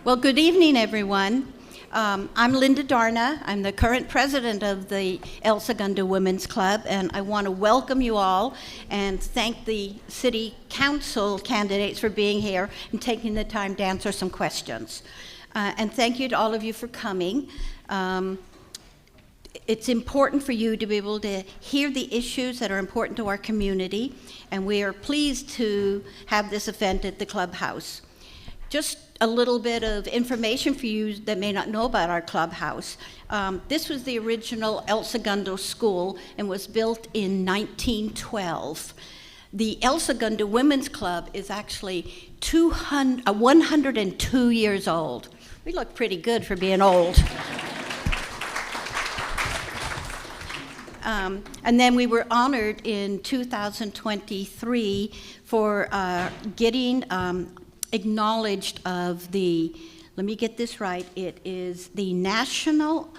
Well, good evening, everyone. I'm Linda Darna. I'm the current president of the El Segundo Women's Club, and I want to welcome you all and thank the City Council candidates for being here and taking the time to answer some questions. And thank you to all of you for coming. It's important for you to be able to hear the issues that are important to our community, and we are pleased to have this event at the clubhouse. Just a little bit of information for you that may not know about our clubhouse. This was the original El Segundo School and was built in 1912. The El Segundo Women's Club is actually 102 years old. We look pretty good for being old. And then we were honored in 2023 for getting acknowledged of the, let me get this right, it is the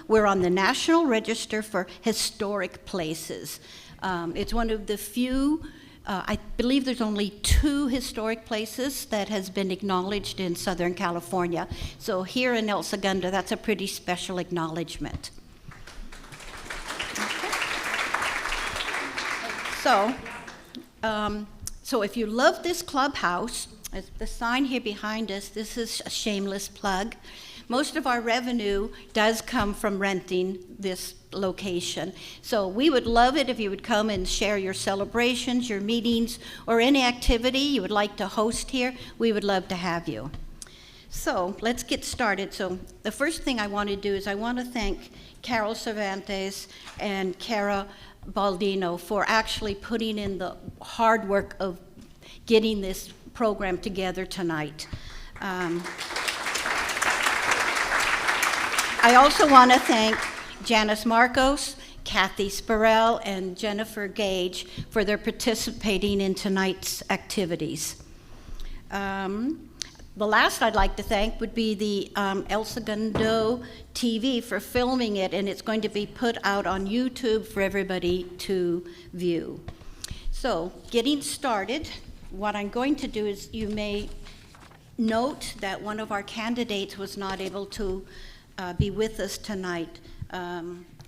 we're on the National Register for Historic Places. It's one of the few, I believe there's only 2 historic places that has been acknowledged in Southern California. So here in El Segundo, that's a pretty special acknowledgement. So if you love this clubhouse, the sign here behind us, this is a shameless plug. Most of our revenue does come from renting this location. So we would love it if you would come and share your celebrations, your meetings, or any activity you would like to host here. We would love to have you. So let's get started. So the first thing I want to do is I want to thank Carol Cervantes and Cara Baldino for actually putting in the hard work of getting this program together tonight. I also want to thank Janice Marcos, Kathy Spurrell, and Jennifer Gage for their participating in tonight's activities. The last I'd like to thank would be the El Segundo TV for filming it, and it's going to be put out on YouTube for everybody to view. So, getting started, what I'm going to do is you may note that one of our candidates was not able to be with us tonight.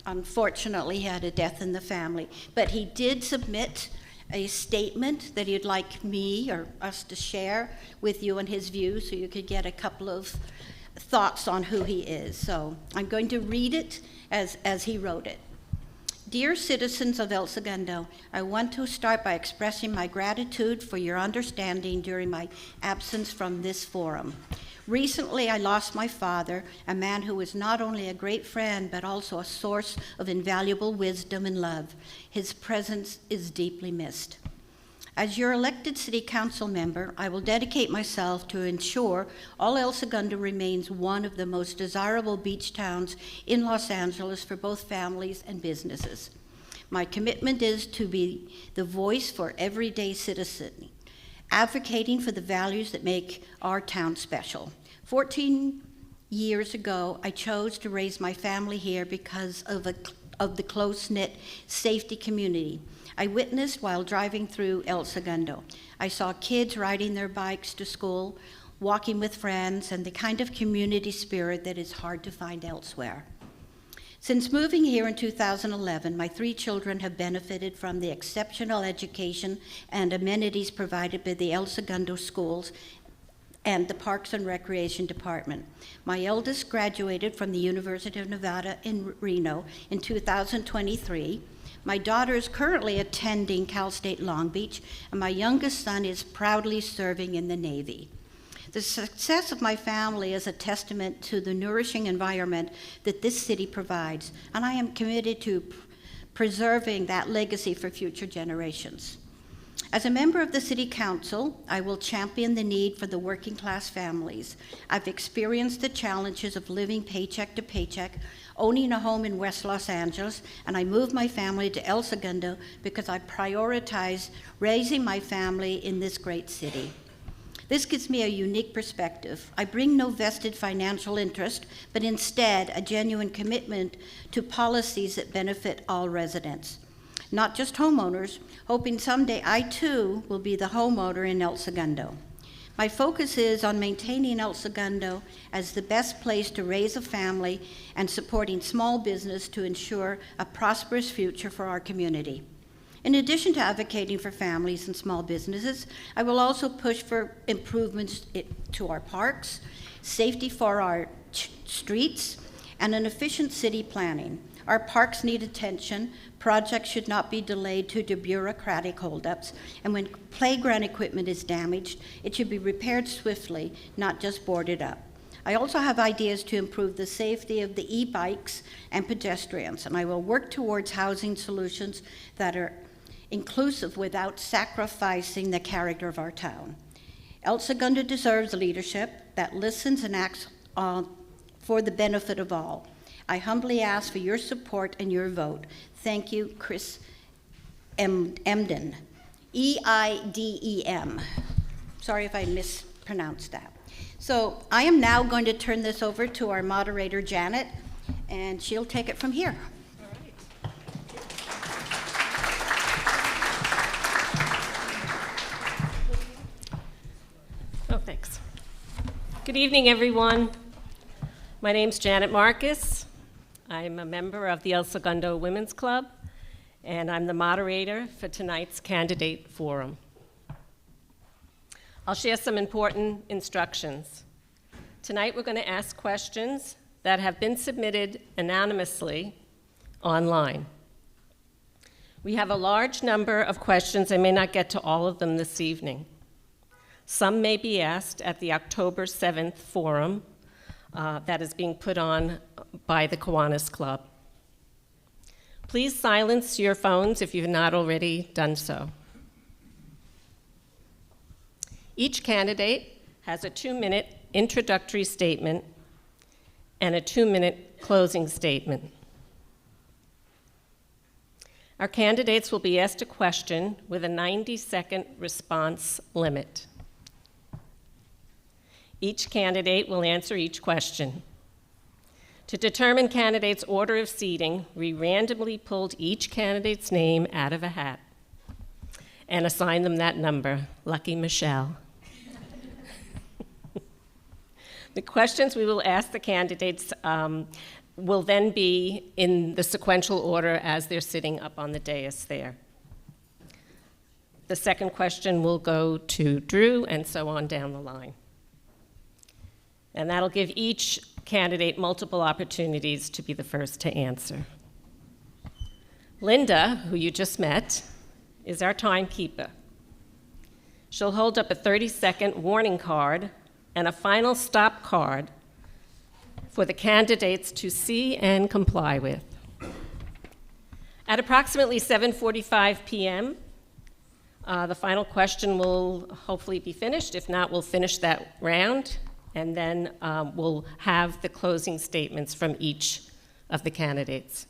Unfortunately, he had a death in the family, but he did submit a statement that he'd like me or us to share with you and his views so you could get a couple of thoughts on who he is. So I'm going to read it as he wrote it. Dear citizens of El Segundo, I want to start by expressing my gratitude for your understanding during my absence from this forum. Recently, I lost my father, a man who was not only a great friend, but also a source of invaluable wisdom and love. His presence is deeply missed. As your elected city council member, I will dedicate myself to ensure all El Segundo remains one of the most desirable beach towns in Los Angeles for both families and businesses. My commitment is to be the voice for everyday citizen, advocating for the values that make our town special. 14 years ago, I chose to raise my family here because of the close-knit safety community I witnessed while driving through El Segundo. I saw kids riding their bikes to school, walking with friends, and the kind of community spirit that is hard to find elsewhere. Since moving here in 2011, my 3 children have benefited from the exceptional education and amenities provided by the El Segundo schools and the Parks and Recreation Department. My eldest graduated from the University of Nevada in Reno in 2023. My daughter is currently attending Cal State Long Beach, and my youngest son is proudly serving in the Navy. The success of my family is a testament to the nourishing environment that this city provides, and I am committed to preserving that legacy for future generations. As a member of the City Council, I will champion the need for the working class families. I've experienced the challenges of living paycheck to paycheck, owning a home in West Los Angeles, and I moved my family to El Segundo because I prioritize raising my family in this great city. This gives me a unique perspective. I bring no vested financial interest, but instead a genuine commitment to policies that benefit all residents. Not just homeowners, hoping someday I too will be the homeowner in El Segundo. My focus is on maintaining El Segundo as the best place to raise a family and supporting small business to ensure a prosperous future for our community. In addition to advocating for families and small businesses, I will also push for improvements to our parks, safety for our streets, and an efficient city planning. Our parks need attention. Projects should not be delayed due to bureaucratic holdups, and when playground equipment is damaged, it should be repaired swiftly, not just boarded up. I also have ideas to improve the safety of the e-bikes and pedestrians, and I will work towards housing solutions that are inclusive without sacrificing the character of our town. El Segundo deserves leadership that listens and acts for the benefit of all. I humbly ask for your support and your vote. Thank you, Chris Emden, E-I-D-E-M. Sorry if I mispronounced that. So I am now going to turn this over to our moderator, Janet, and she'll take it from here. Oh, thanks. Good evening, everyone. My name's Janet Marcus. I'm a member of the El Segundo Women's Club, and I'm the moderator for tonight's candidate forum. I'll share some important instructions. Tonight we're going to ask questions that have been submitted anonymously online. We have a large number of questions. I may not get to all of them this evening. Some may be asked at the October 7th forum that is being put on by the Kiwanis Club. Please silence your phones if you've not already done so. Each candidate has a 2-minute introductory statement and a 2-minute closing statement. Our candidates will be asked a question with a 90-second response limit. Each candidate will answer each question. To determine candidates' order of seating, we randomly pulled each candidate's name out of a hat and assigned them that number, Lucky Michelle. The questions we will ask the candidates will then be in the sequential order as they're sitting up on the dais there. The second question will go to Drew, and so on down the line. And that'll give each candidate multiple opportunities to be the first to answer. Linda, who you just met, is our timekeeper. She'll hold up a 30-second warning card and a final stop card for the candidates to see and comply with. At approximately 7:45 p.m., the final question will hopefully be finished. If not, we'll finish that round, and then we'll have the closing statements from each of the candidates.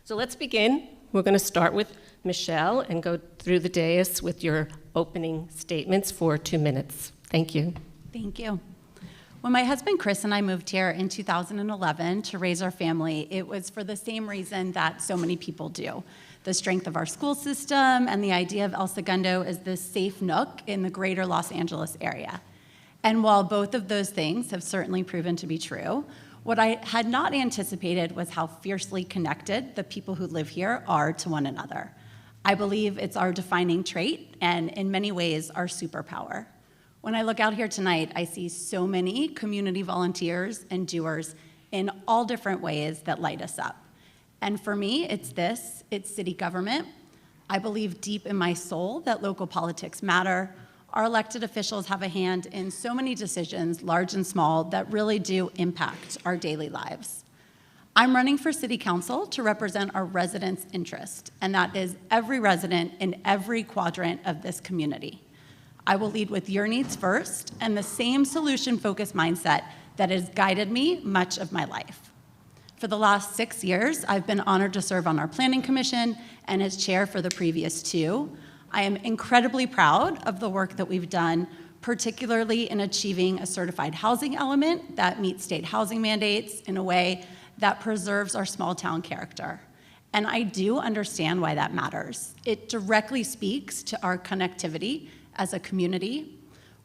So let's begin. We're going to start with Michelle and go through the dais with your opening statements for 2 minutes. Thank you. Thank you. When my husband Chris and I moved here in 2011 to raise our family, it was for the same reason that so many people do. The strength of our school system and the idea of El Segundo as this safe nook in the greater Los Angeles area. And while both of those things have certainly proven to be true, what I had not anticipated was how fiercely connected the people who live here are to one another. I believe it's our defining trait and in many ways our superpower. When I look out here tonight, I see so many community volunteers and doers in all different ways that light us up. And for me, it's city government. I believe deep in my soul that local politics matter. Our elected officials have a hand in so many decisions, large and small, that really do impact our daily lives. I'm running for city council to represent our residents' interest, and that is every resident in every quadrant of this community. I will lead with your needs first and the same solution-focused mindset that has guided me much of my life. For the last 6 years, I've been honored to serve on our planning commission and as chair for the previous 2. I am incredibly proud of the work that we've done, particularly in achieving a certified housing element that meets state housing mandates in a way that preserves our small town character. And I do understand why that matters. It directly speaks to our connectivity as a community.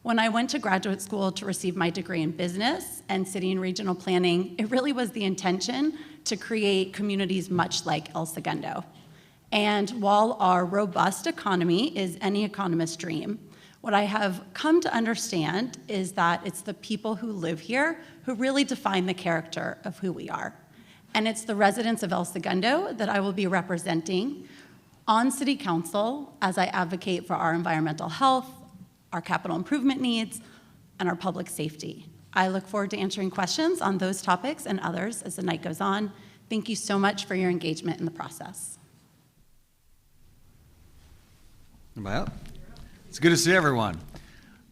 When I went to graduate school to receive my degree in business and city and regional planning, it really was the intention to create communities much like El Segundo. And while our robust economy is any economist's dream, what I have come to understand is that it's the people who live here who really define the character of who we are. And it's the residents of El Segundo that I will be representing on City Council as I advocate for our environmental health, our capital improvement needs, and our public safety. I look forward to answering questions on those topics and others as the night goes on. Thank you so much for your engagement in the process. Well, it's good to see everyone.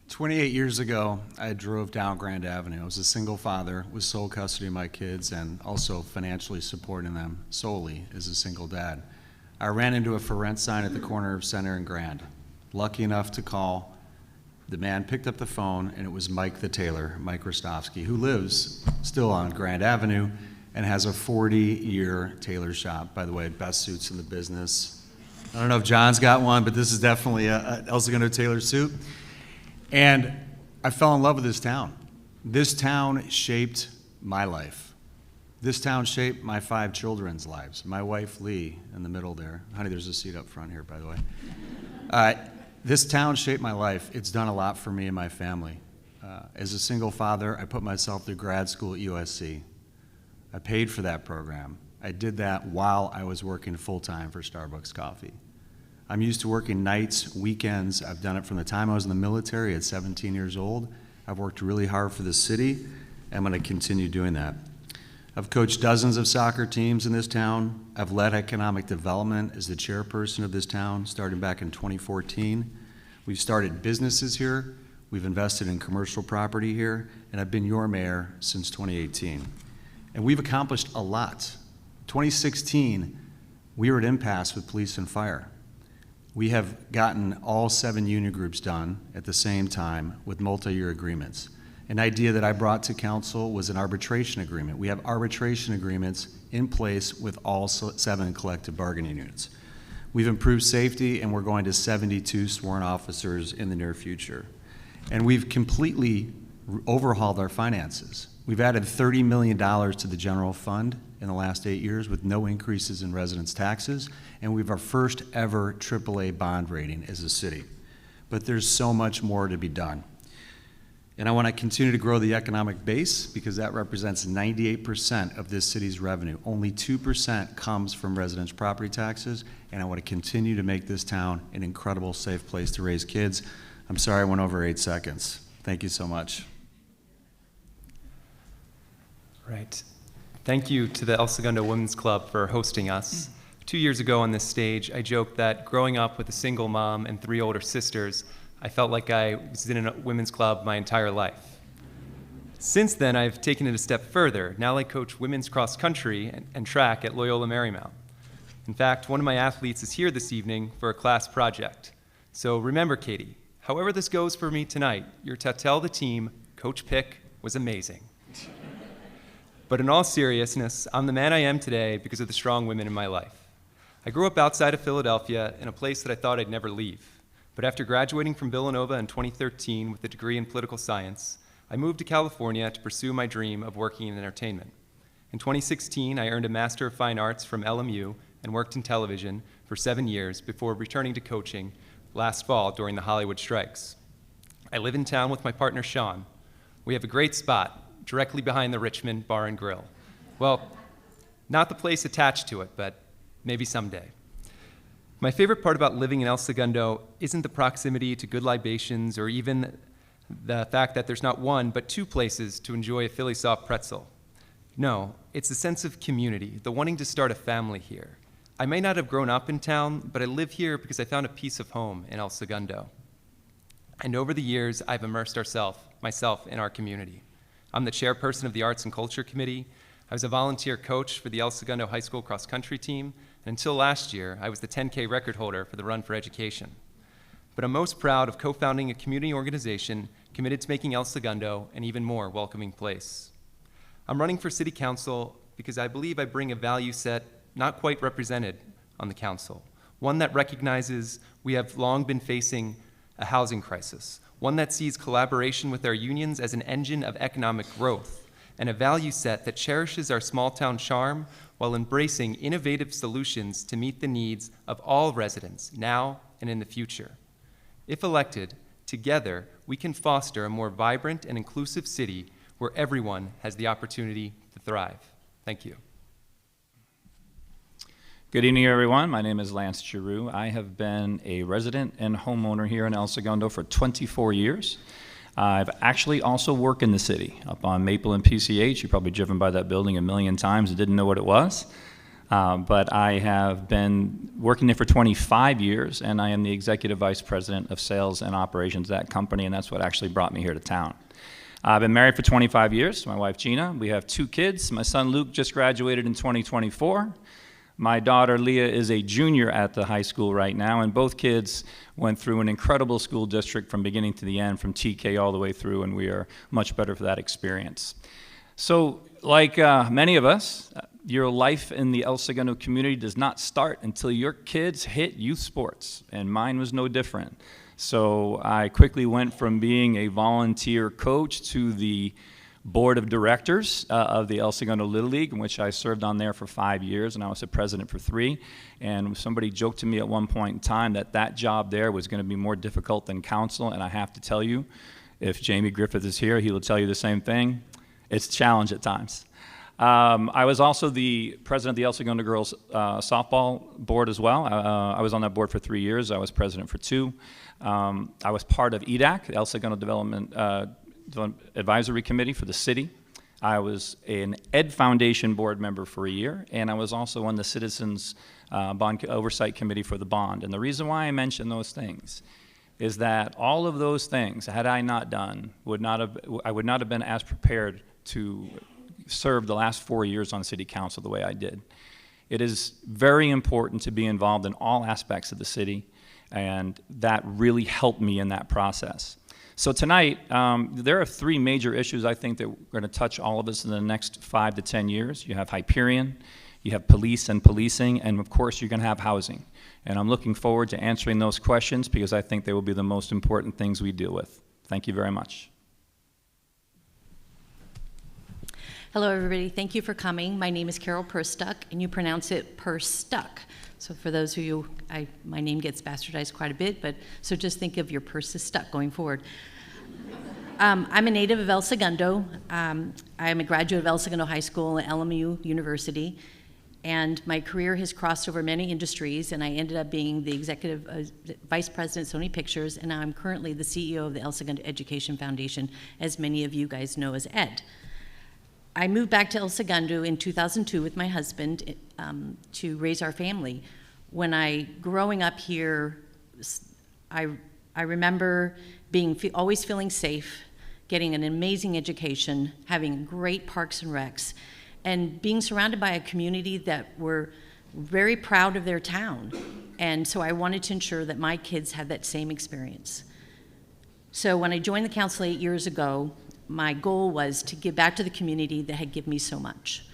28 years ago, I drove down Grand Avenue. I was a single father with sole custody of my kids and also financially supporting them solely as a single dad. I ran into a for rent sign at the corner of Center and Grand. Lucky enough to call. The man picked up the phone, and it was Mike the tailor, Mike Rostovsky, who lives still on Grand Avenue and has a 40-year tailor shop. By the way, best suits in the business. I don't know if John's got one, but this is definitely a El Segundo tailor suit. And I fell in love with this town. This town shaped my life. This town shaped my 5 children's lives. My wife, Lee, in the middle there. Honey, there's a seat up front here, by the way. This town shaped my life. It's done a lot for me and my family. As a single father, I put myself through grad school at USC. I paid for that program. I did that while I was working full-time for Starbucks Coffee. I'm used to working nights, weekends. I've done it from the time I was in the military at 17 years old. I've worked really hard for the city. I'm going to continue doing that. I've coached dozens of soccer teams in this town. I've led economic development as the chairperson of this town, starting back in 2014. We've started businesses here. We've invested in commercial property here, and I've been your mayor since 2018. And we've accomplished a lot. 2016, we were at impasse with police and fire. We have gotten all 7 union groups done at the same time with multi-year agreements. An idea that I brought to council was an arbitration agreement. We have arbitration agreements in place with all 7 collective bargaining units. We've improved safety, and we're going to 72 sworn officers in the near future. And we've completely overhauled our finances. We've added $30 million to the general fund in the last 8 years with no increases in residents' taxes, and we have our first ever AAA bond rating as a city. But there's so much more to be done. And I want to continue to grow the economic base because that represents 98% of this city's revenue. Only 2% comes from residents' property taxes, and I want to continue to make this town an incredible, safe place to raise kids. I'm sorry I went over 8 seconds. Thank you so much. Right. Thank you to the El Segundo Women's Club for hosting us. 2 years ago on this stage, I joked that growing up with a single mom and 3 older sisters, I felt like I was in a women's club my entire life. Since then, I've taken it a step further. Now I coach women's cross country and track at Loyola Marymount. In fact, one of my athletes is here this evening for a class project. So remember, Katie, however this goes for me tonight, your tell the team, Coach Pick, was amazing. But in all seriousness, I'm the man I am today because of the strong women in my life. I grew up outside of Philadelphia in a place that I thought I'd never leave. But after graduating from Villanova in 2013 with a degree in political science, I moved to California to pursue my dream of working in entertainment. In 2016, I earned a Master of Fine Arts from LMU and worked in television for 7 years before returning to coaching last fall during the Hollywood strikes. I live in town with my partner, Sean. We have a great spot directly behind the Richmond Bar and Grill. Well, not the place attached to it, but maybe someday. My favorite part about living in El Segundo isn't the proximity to good libations or even the fact that there's not 1 but 2 places to enjoy a Philly soft pretzel. No, it's the sense of community, the wanting to start a family here. I may not have grown up in town, but I live here because I found a piece of home in El Segundo. And over the years, I've immersed myself in our community. I'm the chairperson of the Arts and Culture Committee. I was a volunteer coach for the El Segundo High School cross country team. And until last year, I was the 10K record holder for the Run for Education. But I'm most proud of co-founding a community organization committed to making El Segundo an even more welcoming place. I'm running for city council because I believe I bring a value set not quite represented on the council, one that recognizes we have long been facing a housing crisis, one that sees collaboration with our unions as an engine of economic growth, and a value set that cherishes our small-town charm while embracing innovative solutions to meet the needs of all residents now and in the future. If elected, together we can foster a more vibrant and inclusive city where everyone has the opportunity to thrive. Thank you. Good evening, everyone. My name is Lance Giroux. I have been a resident and homeowner here in El Segundo for 24 years. I've actually also worked in the city, up on Maple and PCH. You've probably driven by that building a million times and didn't know what it was. But I have been working there for 25 years, and I am the Executive Vice President of Sales and Operations at that company, and that's what actually brought me here to town. I've been married for 25 years, my wife Gina. We have 2 kids. My son Luke just graduated in 2024. My daughter Leah is a junior at the high school right now, and both kids went through an incredible school district from beginning to the end, from TK all the way through, and we are much better for that experience. So, like many of us, your life in the El Segundo community does not start until your kids hit youth sports, and mine was no different. So I quickly went from being a volunteer coach to the board of directors of the El Segundo Little League, in which I served on there for 5 years, and I was the president for 3. And somebody joked to me at one point in time that that job there was going to be more difficult than council, and I have to tell you, if Jamie Griffith is here, he will tell you the same thing. It's a challenge at times. I was also the president of the El Segundo Girls softball board as well. I was on that board for 3 years. I was president for 2. I was part of EDAC, the El Segundo Development Advisory Committee for the city. I was an Ed Foundation board member for a year, and I was also on the Citizens Bond Oversight Committee for the bond. And the reason why I mention those things is that all of those things, had I not done, I would not have been as prepared to serve the last 4 years on city council the way I did. It is very important to be involved in all aspects of the city, and that really helped me in that process. So tonight, there are 3 major issues I think that are going to touch all of us in the next 5 to 10 years. You have Hyperion, you have police and policing, and of course you're going to have housing. And I'm looking forward to answering those questions because I think they will be the most important things we deal with. Thank you very much. Hello, everybody. Thank you for coming. My name is Carol Perstuck, and you pronounce it Perstuck. So for those of you, my name gets bastardized quite a bit, but so just think of your purse is stuck going forward. I'm a native of El Segundo. I am a graduate of El Segundo High School and LMU University, and my career has crossed over many industries, and I ended up being the executive vice president at Sony Pictures, and now I'm currently the CEO of the El Segundo Education Foundation, as many of you guys know as ED. I moved back to El Segundo in 2002 with my husband to raise our family. Growing up here, I remember always feeling safe, getting an amazing education, having great parks and recs, and being surrounded by a community that were very proud of their town. And so I wanted to ensure that my kids had that same experience. So when I joined the council 8 years ago, my goal was to give back to the community that had given me so much.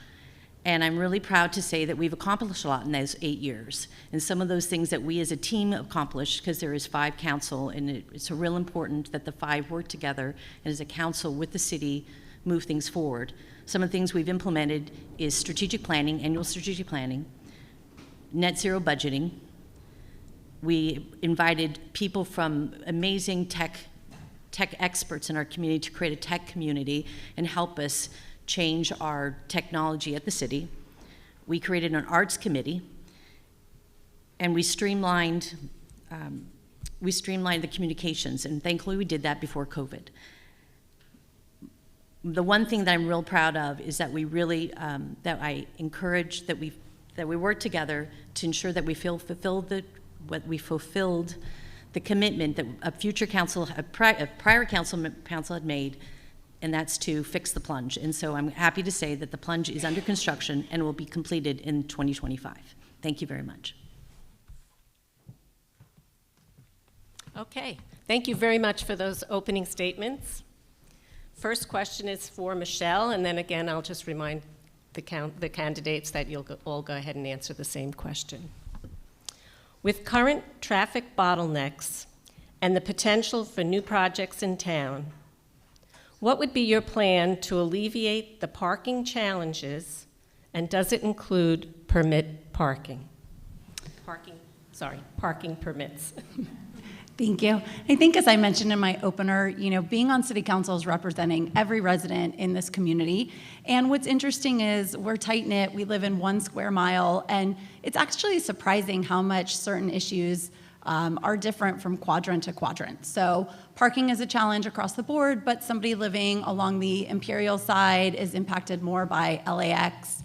And I'm really proud to say that we've accomplished a lot in those 8 years. And some of those things that we as a team accomplished, because there is 5 council, and it's real important that the 5 work together, and as a council with the city, move things forward. Some of the things we've implemented is strategic planning, annual strategic planning, net zero budgeting. We invited people from amazing tech experts in our community to create a tech community and help us change our technology at the city. We created an arts committee, and we streamlined the communications, and thankfully we did that before COVID. The one thing that I'm real proud of is that we really, that I encourage that we work together to ensure that we fulfilled the commitment that a prior council had made, and that's to fix the plunge. And so I'm happy to say that the plunge is under construction and will be completed in 2025. Thank you very much. Okay, thank you very much for those opening statements. First question is for Michelle, and then again, I'll just remind the candidates that you'll all go ahead and answer the same question. With current traffic bottlenecks and the potential for new projects in town. What would be your plan to alleviate the parking challenges, and does it include permit parking? Parking permits. Thank you. I think, as I mentioned in my opener, being on city council is representing every resident in this community. And what's interesting is we're tight-knit, we live in 1 square mile, and it's actually surprising how much certain issues are different from quadrant to quadrant. So parking is a challenge across the board, but somebody living along the Imperial side is impacted more by LAX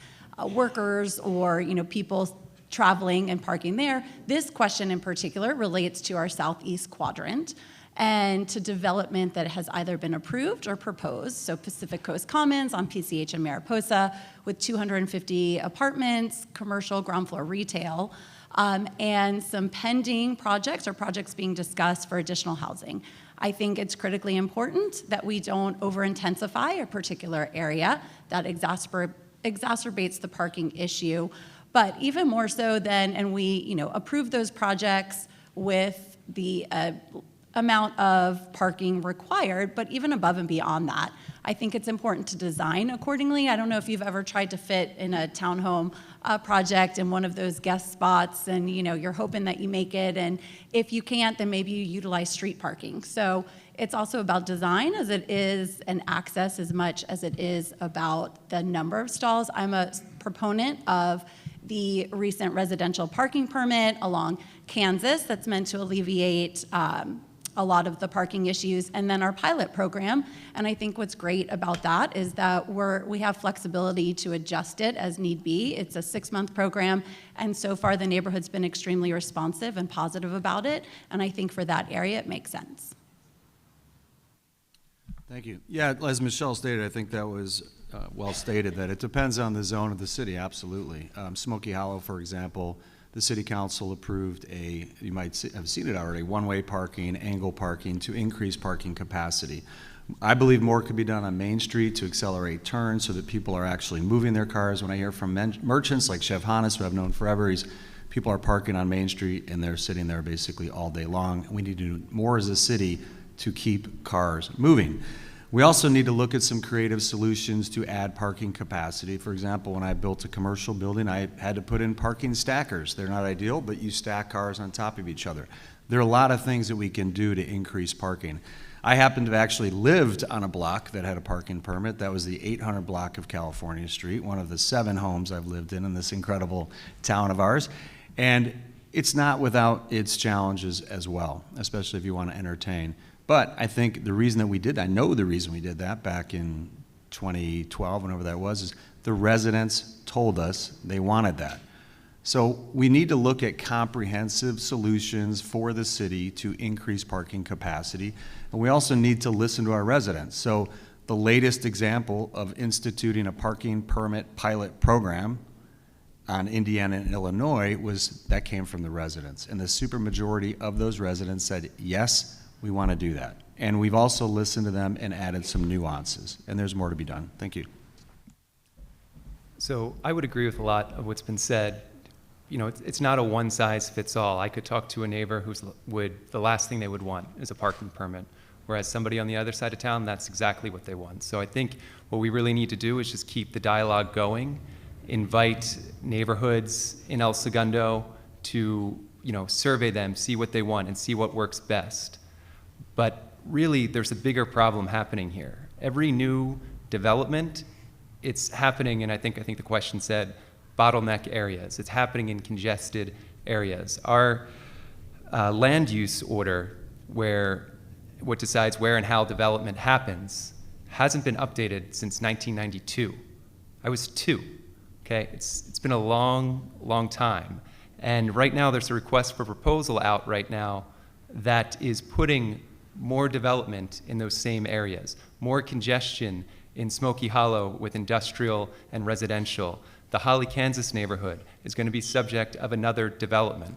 workers or people traveling and parking there. This question in particular relates to our southeast quadrant and to development that has either been approved or proposed. So Pacific Coast Commons on PCH and Mariposa with 250 apartments, commercial, ground floor retail, and some pending projects or projects being discussed for additional housing. I think it's critically important that we don't over-intensify a particular area that exacerbates the parking issue. But even more so and we approve those projects with the amount of parking required, but even above and beyond that, I think it's important to design accordingly. I don't know if you've ever tried to fit in a townhome project in one of those guest spots, and you're hoping that you make it, and if you can't, then maybe you utilize street parking. So it's also about design as it is and access as much as it is about the number of stalls. I'm a proponent of the recent residential parking permit along Kansas that's meant to alleviate a lot of the parking issues, and then our pilot program. And I think what's great about that is that we have flexibility to adjust it as need be. It's a 6-month program, and so far the neighborhood's been extremely responsive and positive about it, and I think for that area it makes sense. Thank you. Yeah, as Michelle stated, I think that was well stated, that it depends on the zone of the city, absolutely. Smoky Hollow, for example, the city council approved you might have seen it already, one-way parking, angle parking to increase parking capacity. I believe more could be done on Main Street to accelerate turns so that people are actually moving their cars. When I hear from merchants like Chef Hannes, who I've known forever, people are parking on Main Street and they're sitting there basically all day long. We need to do more as a city to keep cars moving. We also need to look at some creative solutions to add parking capacity. For example, when I built a commercial building, I had to put in parking stackers. They're not ideal, but you stack cars on top of each other. There are a lot of things that we can do to increase parking. I happened to have actually lived on a block that had a parking permit. That was the 800 block of California Street, one of the 7 homes I've lived in this incredible town of ours. And it's not without its challenges as well, especially if you want to entertain. But I think the reason that we did that, I know the reason we did that back in 2012, whenever that was, is the residents told us they wanted that. So we need to look at comprehensive solutions for the city to increase parking capacity. And we also need to listen to our residents. So the latest example of instituting a parking permit pilot program on Indiana and Illinois that came from the residents. And the supermajority of those residents said, yes, we want to do that. And we've also listened to them and added some nuances. And there's more to be done. Thank you. So I would agree with a lot of what's been said. It's not a one-size-fits-all. I could talk to a neighbor the last thing they would want is a parking permit, whereas somebody on the other side of town, that's exactly what they want. So I think what we really need to do is just keep the dialogue going, invite neighborhoods in El Segundo to survey them, see what they want, and see what works best. But really, there's a bigger problem happening here. Every new development, it's happening, and I think the question said, bottleneck areas. It's happening in congested areas. Our land use order, what decides where and how development happens, hasn't been updated since 1992. I was 2. Okay, it's been a long, long time. And right now, there's a request for proposal out right now that is putting more development in those same areas, more congestion in Smoky Hollow with industrial and residential. The Holly, Kansas neighborhood is going to be subject of another development.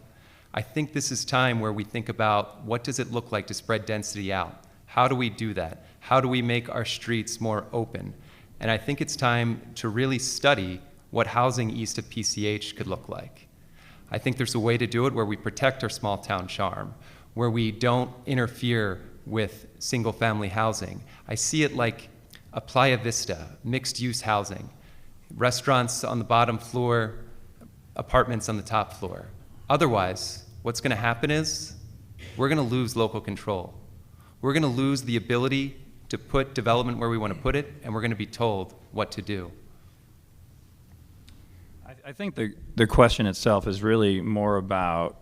I think this is time where we think about what does it look like to spread density out? How do we do that? How do we make our streets more open? And I think it's time to really study what housing east of PCH could look like. I think there's a way to do it where we protect our small town charm, where we don't interfere with single-family housing. I see it like a Playa Vista, mixed-use housing. Restaurants on the bottom floor, apartments on the top floor. Otherwise, what's going to happen is we're going to lose local control. We're going to lose the ability to put development where we want to put it, and we're going to be told what to do. I think the question itself is really more about,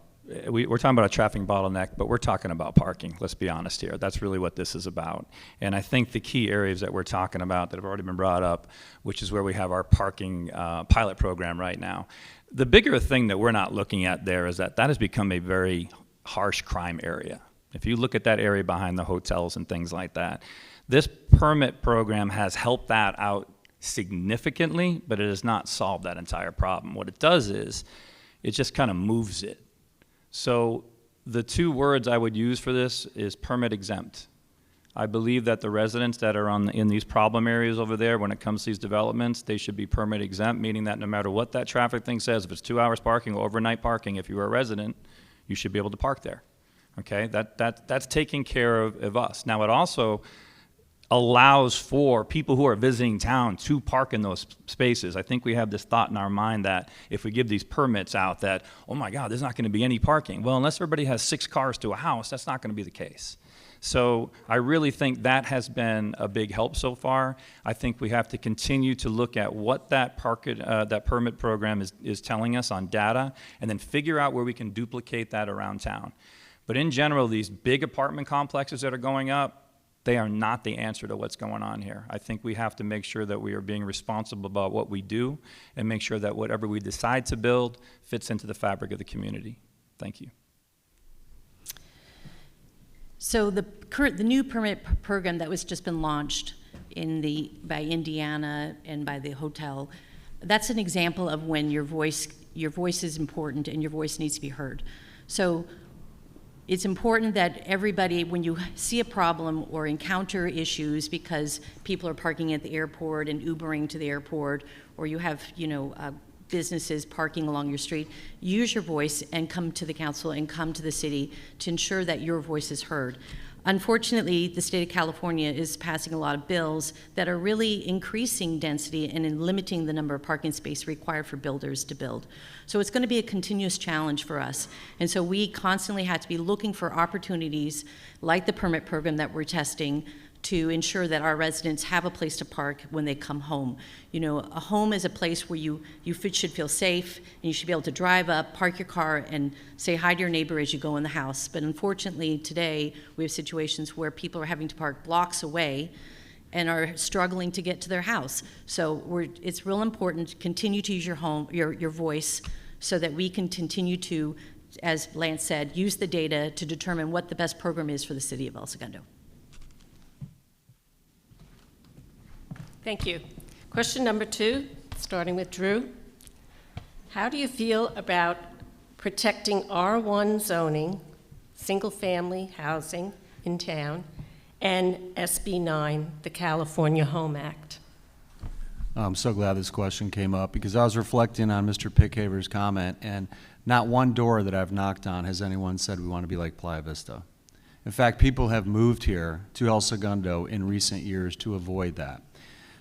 we're talking about a traffic bottleneck, but we're talking about parking, let's be honest here. That's really what this is about. And I think the key areas that we're talking about that have already been brought up, which is where we have our parking pilot program right now. The bigger thing that we're not looking at there is that has become a very harsh crime area. If you look at that area behind the hotels and things like that, this permit program has helped that out significantly, but it has not solved that entire problem. What it does is it just kind of moves it. So the two words I would use for this is permit exempt. I believe that the residents that are in these problem areas over there, when it comes to these developments, they should be permit exempt, meaning that no matter what that traffic thing says, if it's 2 hours parking or overnight parking, if you're a resident, you should be able to park there. Okay, that's taking care of us. Now it also allows for people who are visiting town to park in those spaces. I think we have this thought in our mind that if we give these permits out that, oh my God, there's not going to be any parking. Well, unless everybody has 6 cars to a house, that's not going to be the case. So I really think that has been a big help so far. I think we have to continue to look at what that permit program is telling us on data, and then figure out where we can duplicate that around town. But in general, these big apartment complexes that are going up, they are not the answer to what's going on here. I think we have to make sure that we are being responsible about what we do and make sure that whatever we decide to build fits into the fabric of the community. Thank you. So the new permit program that was just been launched by Indiana and by the hotel, that's an example of when your voice is important and your voice needs to be heard. So it's important that everybody, when you see a problem or encounter issues because people are parking at the airport and Ubering to the airport, or you have, businesses parking along your street, use your voice and come to the council and come to the city to ensure that your voice is heard. Unfortunately, the state of California is passing a lot of bills that are really increasing density and in limiting the number of parking spaces required for builders to build. So it's going to be a continuous challenge for us. And so we constantly have to be looking for opportunities like the permit program that we're testing to ensure that our residents have a place to park when they come home. A home is a place where you should feel safe, and you should be able to drive up, park your car, and say hi to your neighbor as you go in the house. But unfortunately, today, we have situations where people are having to park blocks away and are struggling to get to their house. So it's real important to continue to use your voice, so that we can continue to, as Lance said, use the data to determine what the best program is for the city of El Segundo. Thank you. Question number 2, starting with Drew. How do you feel about protecting R1 zoning, single-family housing in town, and SB 9, the California Home Act? I'm so glad this question came up, because I was reflecting on Mr. Pickhaver's comment, and not one door that I've knocked on has anyone said we want to be like Playa Vista. In fact, people have moved here to El Segundo in recent years to avoid that.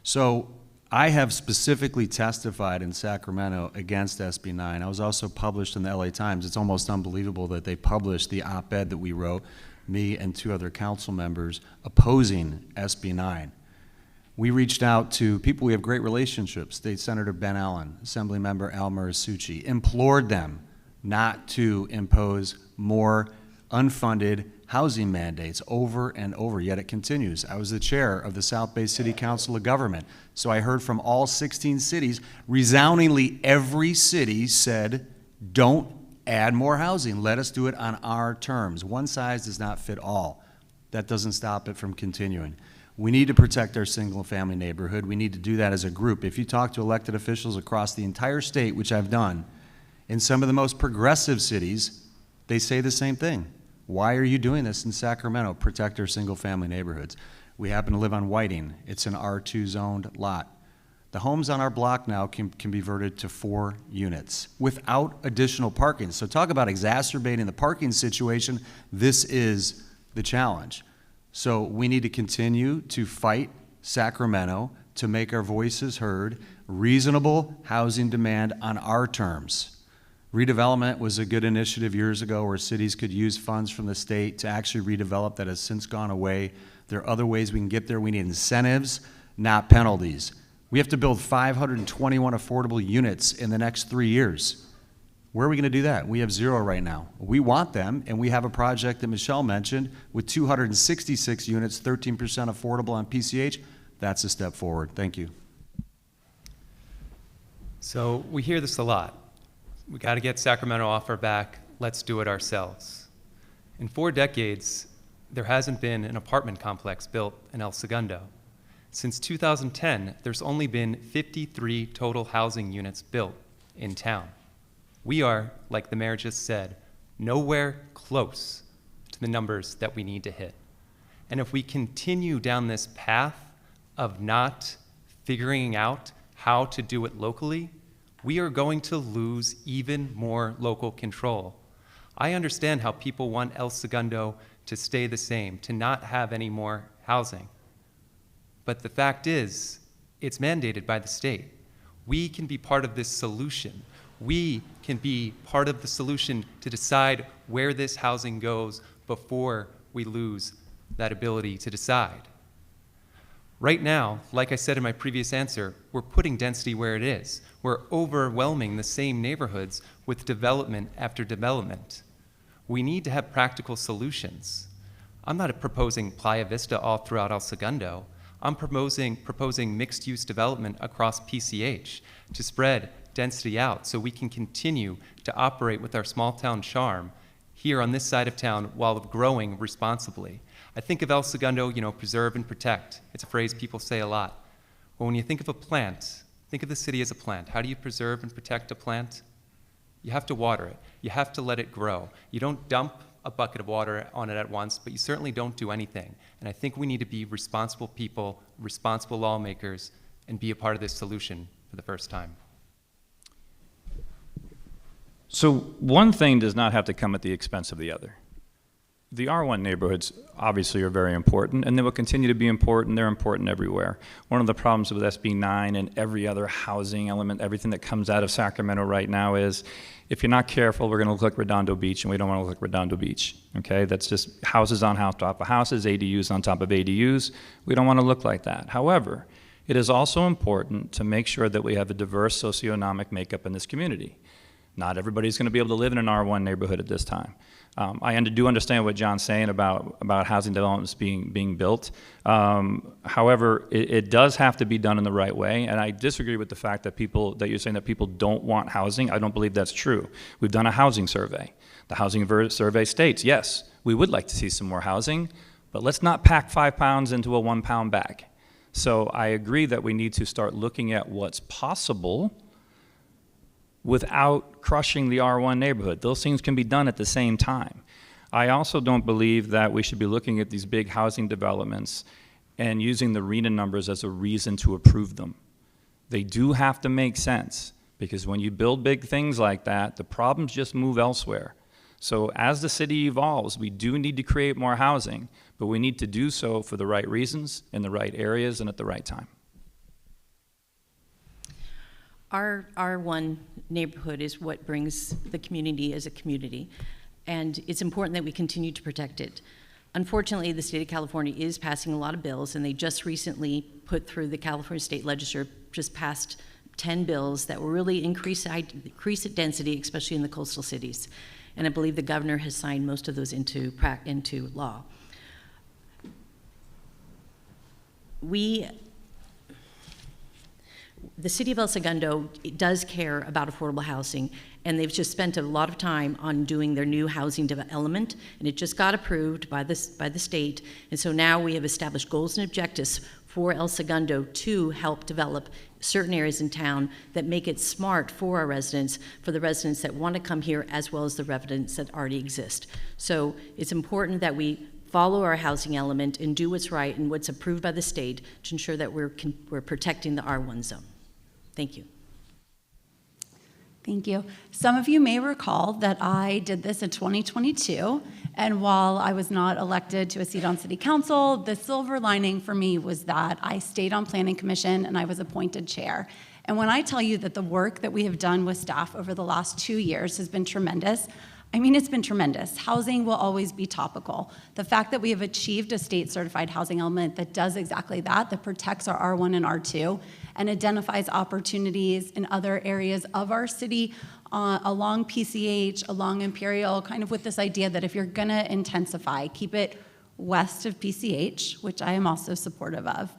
So I have specifically testified in Sacramento against SB 9. I was also published in the LA Times. It's almost unbelievable that they published the op-ed that we wrote, me and 2 other council members, opposing SB 9. We reached out to people we have great relationships, State Senator Ben Allen, Assembly Member Al Marisucci, implored them not to impose more unfunded housing mandates over and over, yet it continues. I was the chair of the South Bay City Council of Government, so I heard from all 16 cities. Resoundingly, every city said, don't add more housing. Let us do it on our terms. One size does not fit all. That doesn't stop it from continuing. We need to protect our single-family neighborhood. We need to do that as a group. If you talk to elected officials across the entire state, which I've done, in some of the most progressive cities, they say the same thing. Why are you doing this in Sacramento? Protect our single-family neighborhoods. We happen to live on Whiting. It's an R2 zoned lot. The homes on our block now can be converted to 4 units without additional parking. So talk about exacerbating the parking situation. This is the challenge. So we need to continue to fight Sacramento to make our voices heard, reasonable housing demand on our terms. Redevelopment was a good initiative years ago where cities could use funds from the state to actually redevelop. That has since gone away. There are other ways we can get there. We need incentives, not penalties. We have to build 521 affordable units in the next 3 years. Where are we going to do that? We have 0 right now. We want them, and we have a project that Michelle mentioned with 266 units, 13% affordable on PCH. That's a step forward. Thank you. So we hear this a lot. We got to get Sacramento off our back. Let's do it ourselves. In 4 decades, there hasn't been an apartment complex built in El Segundo. Since 2010, there's only been 53 total housing units built in town. We are, like the mayor just said, nowhere close to the numbers that we need to hit. And if we continue down this path of not figuring out how to do it locally, we are going to lose even more local control. I understand how people want El Segundo to stay the same, to not have any more housing. But the fact is, it's mandated by the state. We can be part of this solution. We can be part of the solution to decide where this housing goes before we lose that ability to decide. Right now, like I said in my previous answer, we're putting density where it is. We're overwhelming the same neighborhoods with development after development. We need to have practical solutions. I'm not proposing Playa Vista all throughout El Segundo. I'm proposing mixed-use development across PCH to spread density out so we can continue to operate with our small-town charm here on this side of town while growing responsibly. I think of El Segundo, preserve and protect. It's a phrase people say a lot. Well, when you think of a plant, think of the city as a plant. How do you preserve and protect a plant? You have to water it. You have to let it grow. You don't dump a bucket of water on it at once, but you certainly don't do anything. And I think we need to be responsible people, responsible lawmakers, and be a part of this solution for the first time. So one thing does not have to come at the expense of the other. The R1 neighborhoods obviously are very important, and they will continue to be important. They're important everywhere. One of the problems with SB 9 and every other housing element, everything that comes out of Sacramento right now is, if you're not careful, we're going to look like Redondo Beach, and we don't want to look like Redondo Beach, okay? That's just houses on top of houses, ADUs on top of ADUs. We don't want to look like that. However, it is also important to make sure that we have a diverse socioeconomic makeup in this community. Not everybody's going to be able to live in an R1 neighborhood at this time. I do understand what John's saying about housing developments being built. However, it does have to be done in the right way, and I disagree with the fact that you're saying that people don't want housing. I don't believe that's true. We've done a housing survey. The housing survey states, yes, we would like to see some more housing, but let's not pack 5 pounds into a 1 pound bag. So I agree that we need to start looking at what's possible without crushing the R1 neighborhood. Those things can be done at the same time. I also don't believe that we should be looking at these big housing developments and using the RENA numbers as a reason to approve them. They do have to make sense, because when you build big things like that, the problems just move elsewhere. So as the city evolves, we do need to create more housing, but we need to do so for the right reasons, in the right areas, and at the right time. Our R1 neighborhood is what brings the community as a community, and it's important that we continue to protect it. Unfortunately, the state of California is passing a lot of bills, and they just recently put through the California State Legislature, just passed 10 bills that will really increase density, especially in the coastal cities. And I believe the governor has signed most of those into law. The city of El Segundo does care about affordable housing, and they've just spent a lot of time on doing their new housing development, and it just got approved by the state. And so now we have established goals and objectives for El Segundo to help develop certain areas in town that make it smart for our residents, for the residents that want to come here, as well as the residents that already exist. So it's important that we follow our housing element and do what's right and what's approved by the state to ensure that we're protecting the R1 zone. Thank you. Thank you. Some of you may recall that I did this in 2022, and while I was not elected to a seat on City Council, the silver lining for me was that I stayed on Planning Commission and I was appointed chair. And when I tell you that the work that we have done with staff over the last 2 years has been tremendous, I mean, it's been tremendous. Housing will always be topical. The fact that we have achieved a state-certified housing element that does exactly that, that protects our R1 and R2, and identifies opportunities in other areas of our city, along PCH, along Imperial, kind of with this idea that if you're gonna intensify, keep it west of PCH, which I am also supportive of,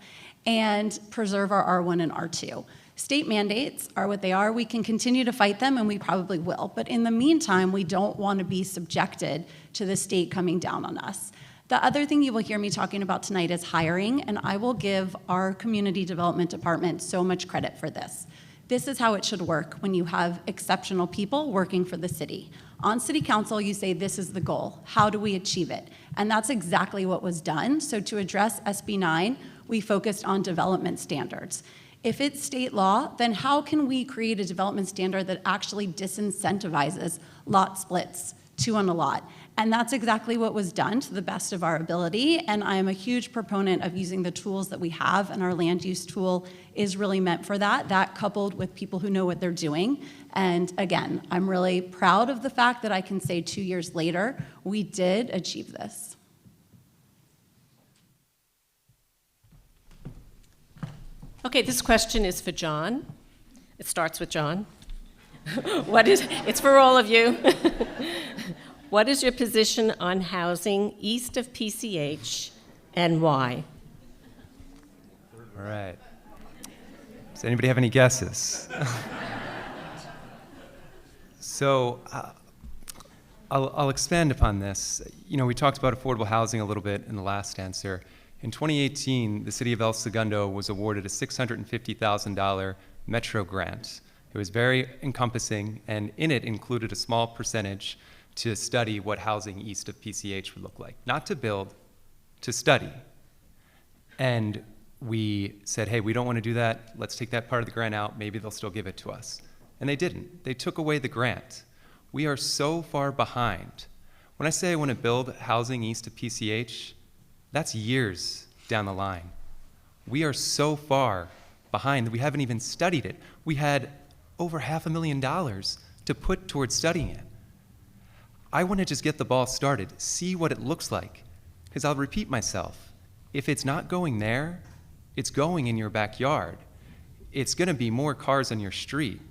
and preserve our R1 and R2. State mandates are what they are. We can continue to fight them, and we probably will. But in the meantime, we don't want to be subjected to the state coming down on us. The other thing you will hear me talking about tonight is hiring, and I will give our community development department so much credit for this. This is how it should work when you have exceptional people working for the city. On City Council, you say, this is the goal. How do we achieve it? And that's exactly what was done. So to address SB 9, we focused on development standards. If it's state law, then how can we create a development standard that actually disincentivizes lot splits, 2 on a lot? And that's exactly what was done to the best of our ability. And I am a huge proponent of using the tools that we have, and our land use tool is really meant for that, that coupled with people who know what they're doing. And again, I'm really proud of the fact that I can say 2 years later, we did achieve this. Okay, this question is for John. It starts with John. It's for all of you. What is your position on housing east of PCH and why? All right. Does anybody have any guesses? So I'll expand upon this. You know, we talked about affordable housing a little bit in the last answer. In 2018, the city of El Segundo was awarded a $650,000 Metro grant. It was very encompassing, and in it included a small percentage to study what housing east of PCH would look like. Not to build, to study. And we said, hey, we don't want to do that. Let's take that part of the grant out. Maybe they'll still give it to us. And they didn't. They took away the grant. We are so far behind. When I say I want to build housing east of PCH, that's years down the line. We are so far behind that we haven't even studied it. We had over $500,000 to put towards studying it. I want to just get the ball started, see what it looks like. Because I'll repeat myself, if it's not going there, it's going in your backyard. It's going to be more cars on your street.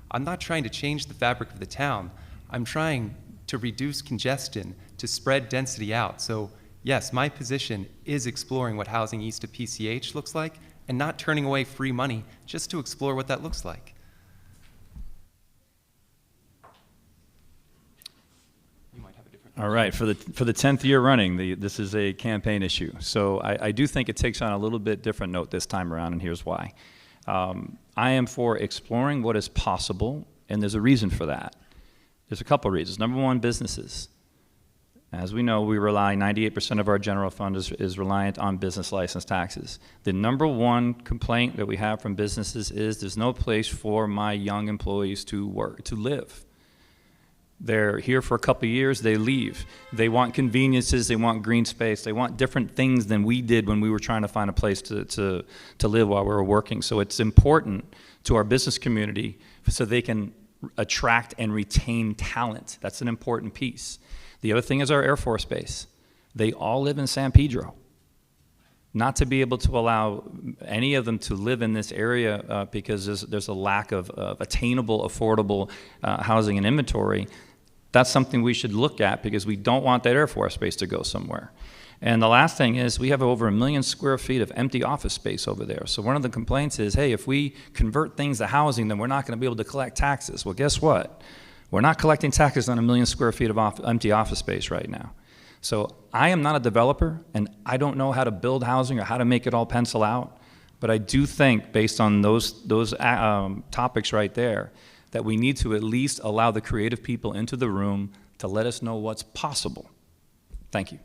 I'm not trying to change the fabric of the town. I'm trying to reduce congestion, to spread density out. So yes, my position is exploring what housing east of PCH looks like and not turning away free money just to explore what that looks like. You might have a different All right, for the 10th year running, this is a campaign issue. So I do think it takes on a little bit different note this time around, and here's why. I am for exploring what is possible, and there's a reason for that. There's a couple reasons. Number one, businesses. As we know, we rely, 98% of our general fund is reliant on business license taxes. The number one complaint that we have from businesses is there's no place for my young employees to work, to live. They're here for a couple of years, they leave. They want conveniences, they want green space, they want different things than we did when we were trying to find a place to live while we were working. So it's important to our business community so they can attract and retain talent. That's an important piece. The other thing is our Air Force Base. They all live in San Pedro. Not to be able to allow any of them to live in this area because there's a lack of attainable, affordable housing and inventory, that's something we should look at because we don't want that Air Force Base to go somewhere. And the last thing is we have over 1 million square feet of empty office space over there. So one of the complaints is, hey, if we convert things to housing, then we're not going to be able to collect taxes. Well, guess what? We're not collecting taxes on 1 million square feet of empty office space right now. So I am not a developer, and I don't know how to build housing or how to make it all pencil out. But I do think, based on those topics right there, that we need to at least allow the creative people into the room to let us know what's possible. Thank you.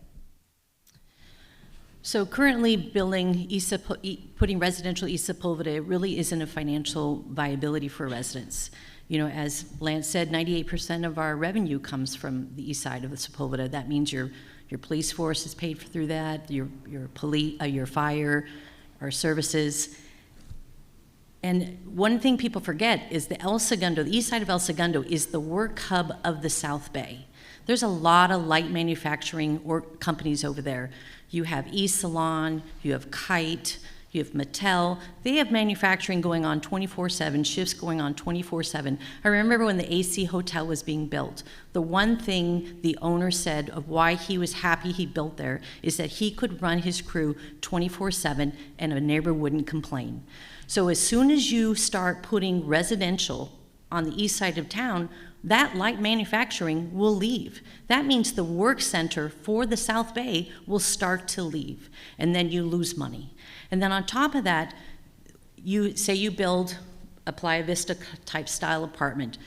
So currently, putting residential East Sepulveda really isn't a financial viability for residents. You know, as Lance said, 98% of our revenue comes from the east side of the Sepulveda. That means your police force is paid through that, your fire, our services. And one thing people forget is the east side of El Segundo is the work hub of the South Bay. There's a lot of light manufacturing companies over there. You have East Salon, you have Kite, you have Mattel. They have manufacturing going on 24/7, shifts going on 24/7. I remember when the AC Hotel was being built, the one thing the owner said of why he was happy he built there is that he could run his crew 24/7 and a neighbor wouldn't complain. So as soon as you start putting residential on the east side of town, that light manufacturing will leave. That means the work center for the South Bay will start to leave, and then you lose money. And then on top of that, you say you build a Playa Vista type style apartment.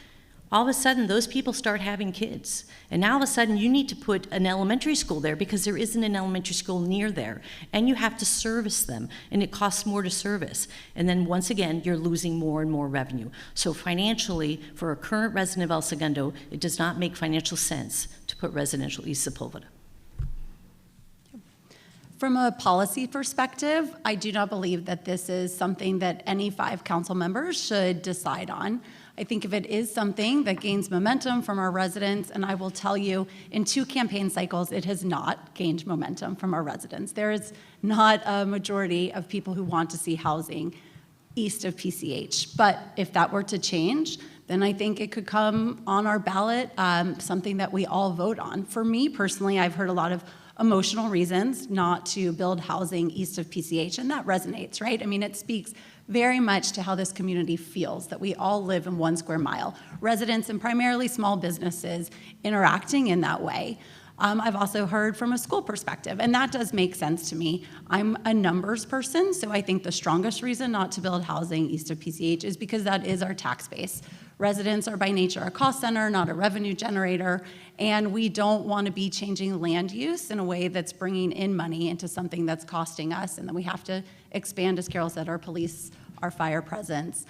All of a sudden, those people start having kids. And now all of a sudden, you need to put an elementary school there because there isn't an elementary school near there. And you have to service them, and it costs more to service. And then once again, you're losing more and more revenue. So financially, for a current resident of El Segundo, it does not make financial sense to put residential East Sepulveda. From a policy perspective, I do not believe that this is something that any 5 council members should decide on. I think if it is something that gains momentum from our residents, and I will tell you, in 2 campaign cycles, it has not gained momentum from our residents. There is not a majority of people who want to see housing east of PCH. But if that were to change, then I think it could come on our ballot, something that we all vote on. For me personally, I've heard a lot of emotional reasons not to build housing east of PCH, and that resonates, right? I mean, it speaks very much to how this community feels, that we all live in 1 square mile. Residents and primarily small businesses interacting in that way. I've also heard from a school perspective, and that does make sense to me. I'm a numbers person, so I think the strongest reason not to build housing east of PCH is because that is our tax base. Residents are by nature a cost center, not a revenue generator, and we don't want to be changing land use in a way that's bringing in money into something that's costing us, and then we have to expand, as Carol said, our police, our fire presence.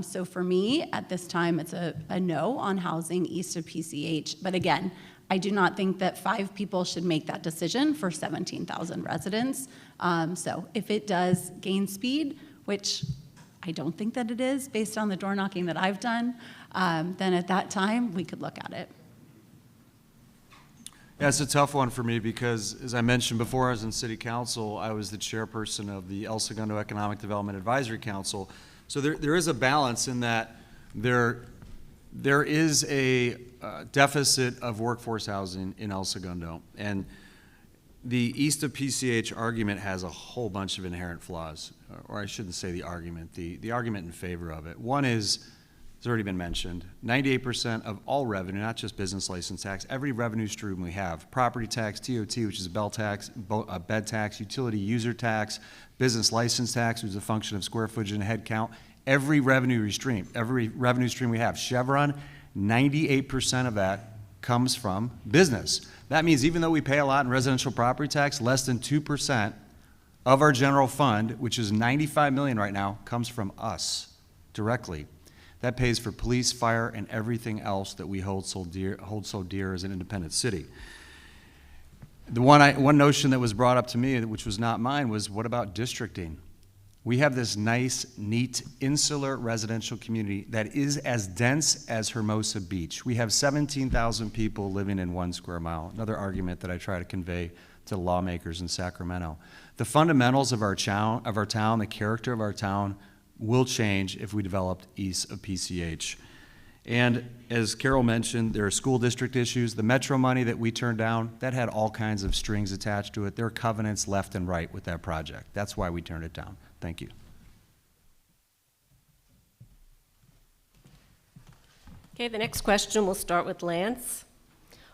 So for me, at this time, it's a no on housing east of PCH. But again, I do not think that 5 people should make that decision for 17,000 residents. So if it does gain speed, which I don't think that it is based on the door knocking that I've done, then at that time, we could look at it. Yeah, it's a tough one for me because, as I mentioned before, I was in City Council. I was the chairperson of the El Segundo Economic Development Advisory Council. So there is a balance in that there is a deficit of workforce housing in El Segundo. And the east of PCH argument has a whole bunch of inherent flaws, or I shouldn't say the argument, the argument in favor of it. One is, it's already been mentioned, 98% of all revenue, not just business license tax, every revenue stream we have, property tax, TOT, which is a bed tax, utility user tax, business license tax, which is a function of square footage and head count, every revenue stream we have, Chevron, 98% of that comes from business. That means even though we pay a lot in residential property tax, less than 2% of our general fund, which is $95 million right now, comes from us directly. That pays for police, fire, and everything else that we hold so dear as an independent city. The one notion that was brought up to me, which was not mine, was what about districting? We have this nice, neat, insular residential community that is as dense as Hermosa Beach. We have 17,000 people living in 1 square mile. Another argument that I try to convey to lawmakers in Sacramento. The fundamentals of our town, the character of our town, will change if we developed east of PCH. And as Carol mentioned, there are school district issues. The metro money that we turned down, that had all kinds of strings attached to it. There are covenants left and right with that project. That's why we turned it down. Thank you. Okay, the next question will start with Lance.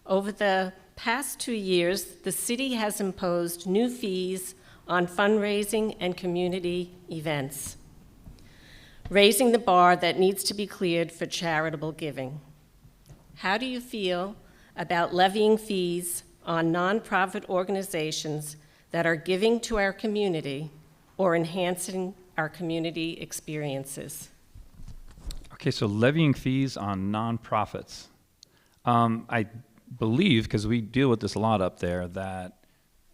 Over the past 2 years, the city has imposed new fees on fundraising and community events, raising the bar that needs to be cleared for charitable giving. How do you feel about levying fees on nonprofit organizations that are giving to our community or enhancing our community experiences. Okay, so levying fees on nonprofits. I believe, because we deal with this a lot up there, that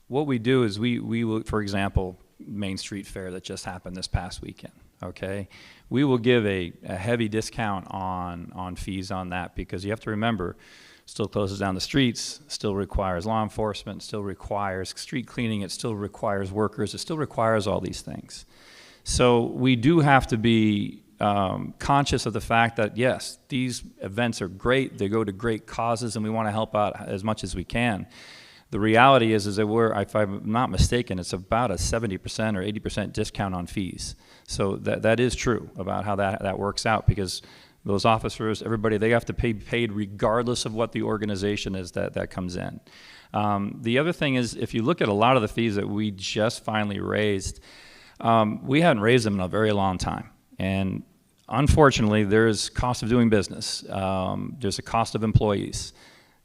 what we do is we will, for example, Main Street Fair that just happened this past weekend, okay? We will give a heavy discount on fees on that, because you have to remember, still closes down the streets, still requires law enforcement, still requires street cleaning, it still requires workers, it still requires all these things. So we do have to be conscious of the fact that, yes, these events are great, they go to great causes, and we want to help out as much as we can. The reality is that if I'm not mistaken, it's about a 70% or 80% discount on fees. So that is true about how that works out, because those officers, everybody, they have to be paid regardless of what the organization is that comes in. The other thing is, if you look at a lot of the fees that we just finally raised, we hadn't raised them in a very long time. And unfortunately, there's cost of doing business. There's a cost of employees.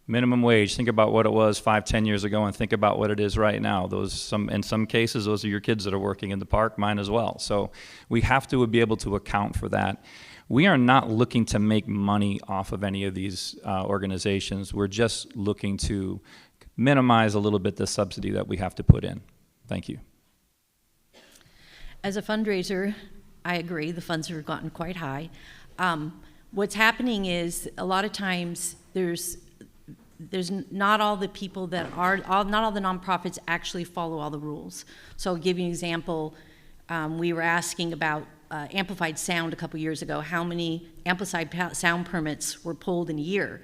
Minimum wage, think about what it was 5-10 years ago and think about what it is right now. In some cases, those are your kids that are working in the park, mine as well. So we have to be able to account for that. We are not looking to make money off of any of these organizations. We're just looking to minimize a little bit the subsidy that we have to put in. Thank you. As a fundraiser, I agree, the funds have gotten quite high. What's happening is a lot of times there's not all the people that are, not all the nonprofits actually follow all the rules. So I'll give you an example. We were asking about amplified sound a couple years ago, how many amplified sound permits were pulled in a year?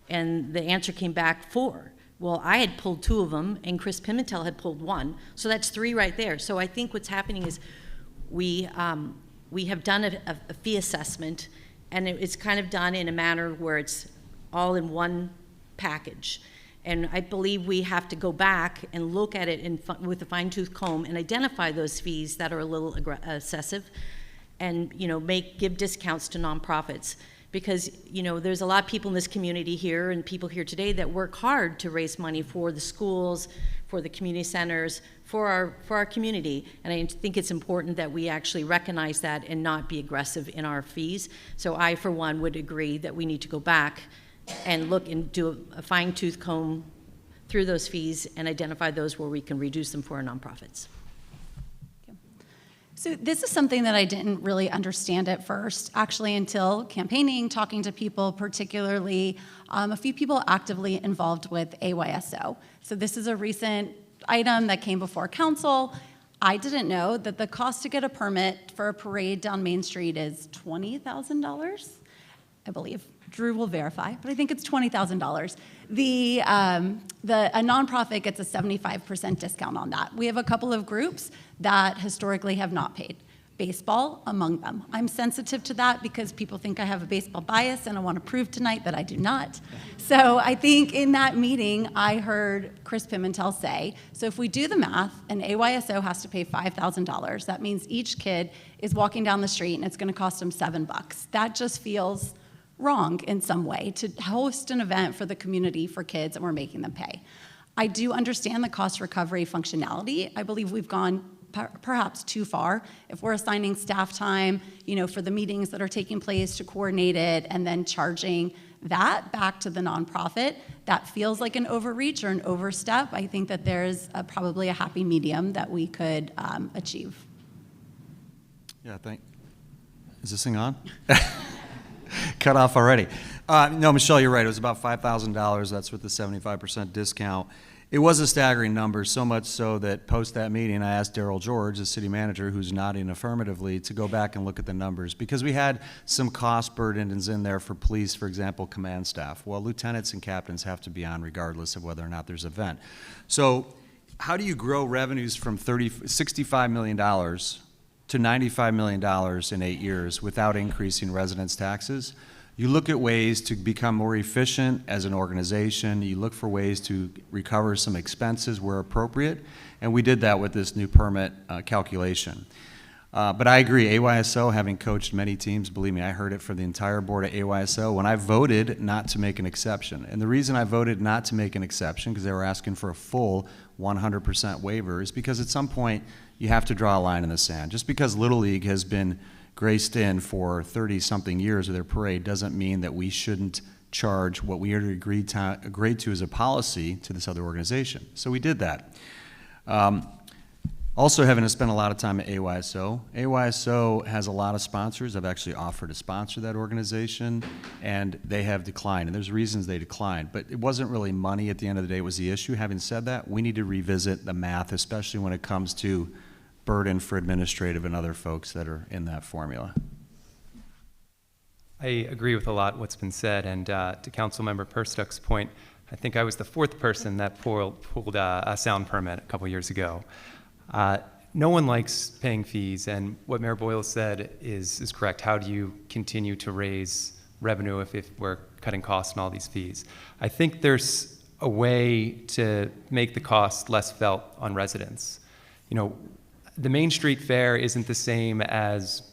And the answer came back 4. Well, I had pulled 2 of them, and Chris Pimentel had pulled 1. So that's 3 right there. So I think what's happening is we have done a fee assessment, and it's kind of done in a manner where it's all in one package. And I believe we have to go back and look at it with a fine-tooth comb and identify those fees that are a little excessive, and give discounts to nonprofits. Because there's a lot of people in this community here and people here today that work hard to raise money for the schools, for the community centers, for our community. And I think it's important that we actually recognize that and not be aggressive in our fees. So I, for one, would agree that we need to go back and look and do a fine-tooth comb through those fees and identify those where we can reduce them for our nonprofits. So this is something that I didn't really understand at first, actually, until campaigning, talking to people, particularly a few people actively involved with AYSO. So this is a recent item that came before council. I didn't know that the cost to get a permit for a parade down Main Street is $20,000, I believe. Drew will verify, but I think it's $20,000. A nonprofit gets a 75% discount on that. We have a couple of groups that historically have not paid. Baseball among them. I'm sensitive to that because people think I have a baseball bias, and I want to prove tonight that I do not. So I think in that meeting, I heard Chris Pimentel say, so if we do the math, an AYSO has to pay $5,000. That means each kid is walking down the street, and it's going to cost them $7. That just feels wrong in some way to host an event for the community for kids, and we're making them pay. I do understand the cost recovery functionality. I believe we've gone perhaps too far. If we're assigning staff time, for the meetings that are taking place to coordinate it, and then charging that back to the nonprofit, that feels like an overreach or an overstep. I think that there's probably a happy medium that we could achieve. Yeah, is this thing on? Cut off already. No, Michelle, you're right. It was about $5,000. That's with the 75% discount. It was a staggering number, so much so that post that meeting, I asked Daryl George, the city manager, who's nodding affirmatively, to go back and look at the numbers, because we had some cost burdens in there for police, for example, command staff. Well, lieutenants and captains have to be on regardless of whether or not there's an event. So how do you grow revenues from $65 million to $95 million in 8 years without increasing residents' taxes? You look at ways to become more efficient as an organization. You look for ways to recover some expenses where appropriate, and we did that with this new permit calculation. But I agree, AYSO, having coached many teams, believe me, I heard it from the entire board at AYSO when I voted not to make an exception. And the reason I voted not to make an exception, because they were asking for a full 100% waiver, is because at some point you have to draw a line in the sand. Just because Little League has been graced in for 30-something years of their parade doesn't mean that we shouldn't charge what we already agreed to as a policy to this other organization. So we did that. Also, having to spend a lot of time at AYSO. AYSO has a lot of sponsors. I've actually offered to sponsor that organization, and they have declined. And there's reasons they declined. But it wasn't really money at the end of the day was the issue. Having said that, we need to revisit the math, especially when it comes to burden for administrative and other folks that are in that formula. I agree with a lot what's been said, and to Councilmember Perstuck's point, I think I was the fourth person that pulled a sound permit a couple years ago. No one likes paying fees, and what Mayor Boyle said is correct. How do you continue to raise revenue if we're cutting costs and all these fees? I think there's a way to make the cost less felt on residents. You know, the Main Street Fair isn't the same as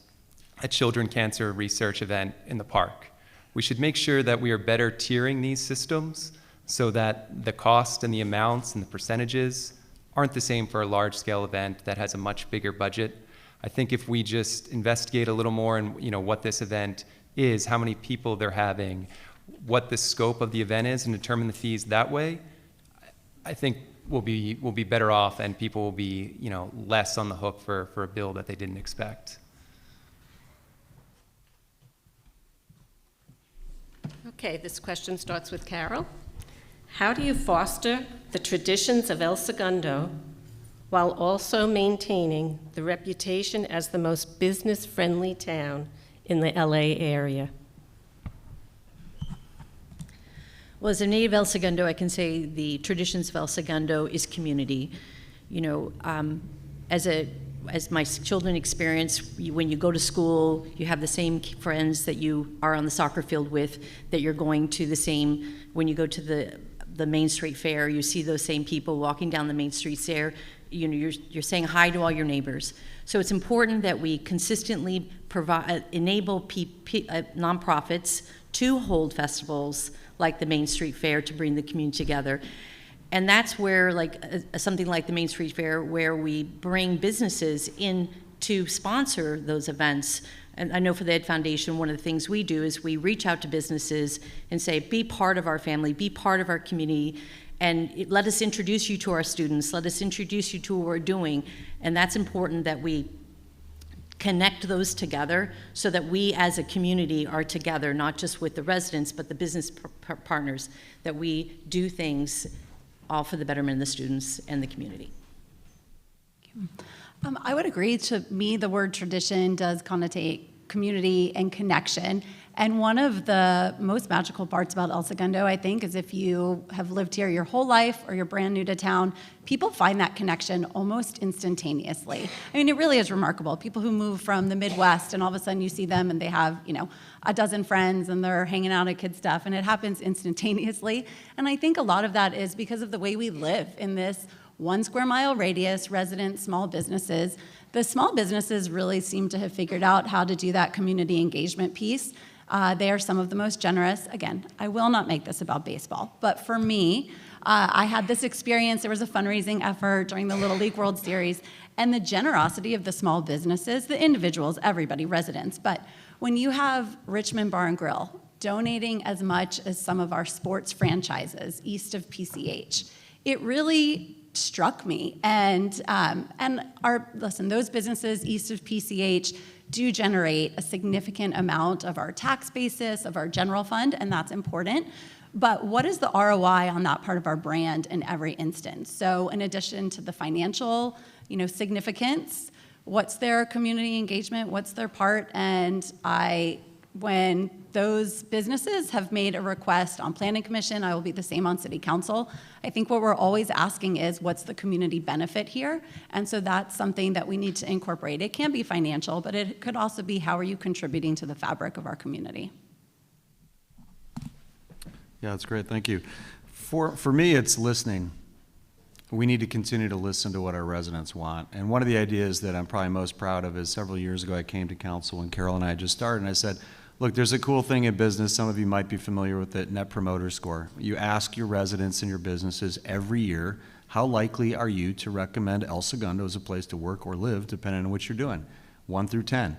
a children cancer research event in the park. We should make sure that we are better tiering these systems so that the cost and the amounts and the percentages aren't the same for a large-scale event that has a much bigger budget. I think if we just investigate a little more in what this event is, how many people they're having, what the scope of the event is, and determine the fees that way, I think we'll be better off, and people will be less on the hook for a bill that they didn't expect. Okay, this question starts with Carol. How do you foster the traditions of El Segundo while also maintaining the reputation as the most business-friendly town in the LA area? Well, as a native El Segundo, I can say the traditions of El Segundo is community. As my children experience, when you go to school, you have the same friends that you are on the soccer field with, that you're going to the same, when you go to the Main Street Fair, you see those same people walking down the Main Street Fair, you're saying hi to all your neighbors. So it's important that we consistently enable nonprofits to hold festivals like the Main Street Fair to bring the community together. And that's where, something like the Main Street Fair, where we bring businesses in to sponsor those events. And I know for the Ed Foundation, one of the things we do is we reach out to businesses and say, be part of our family, be part of our community, and let us introduce you to our students, let us introduce you to what we're doing. And that's important that we connect those together so that we as a community are together, not just with the residents, but the business partners, that we do things all for the betterment of the students and the community. I would agree. To me, the word tradition does connotate community and connection. And one of the most magical parts about El Segundo, I think, is if you have lived here your whole life or you're brand new to town, people find that connection almost instantaneously. I mean, it really is remarkable. People who move from the Midwest and all of a sudden you see them and they have, a dozen friends and they're hanging out at kid stuff, and it happens instantaneously. And I think a lot of that is because of the way we live in this 1 square mile radius, resident small businesses. The small businesses really seem to have figured out how to do that community engagement piece. They are some of the most generous. Again, I will not make this about baseball, but for me, I had this experience. There was a fundraising effort during the Little League World Series, and the generosity of the small businesses, the individuals, everybody, residents. But when you have Richmond Bar and Grill donating as much as some of our sports franchises east of PCH, it really struck me. And those businesses east of PCH do generate a significant amount of our tax basis, of our general fund, and that's important. But what is the ROI on that part of our brand in every instance? So in addition to the financial, significance, what's their community engagement? What's their part? And when those businesses have made a request on Planning Commission, I will be the same on City Council. I think what we're always asking is, what's the community benefit here? And so that's something that we need to incorporate. It can be financial, but it could also be, how are you contributing to the fabric of our community? Yeah, that's great. Thank you. For me, it's listening. We need to continue to listen to what our residents want. And one of the ideas that I'm probably most proud of is several years ago I came to council when Carol and I just started, and I said, look, there's a cool thing in business. Some of you might be familiar with it, Net Promoter Score. You ask your residents and your businesses every year, how likely are you to recommend El Segundo as a place to work or live, depending on what you're doing, 1 through 10.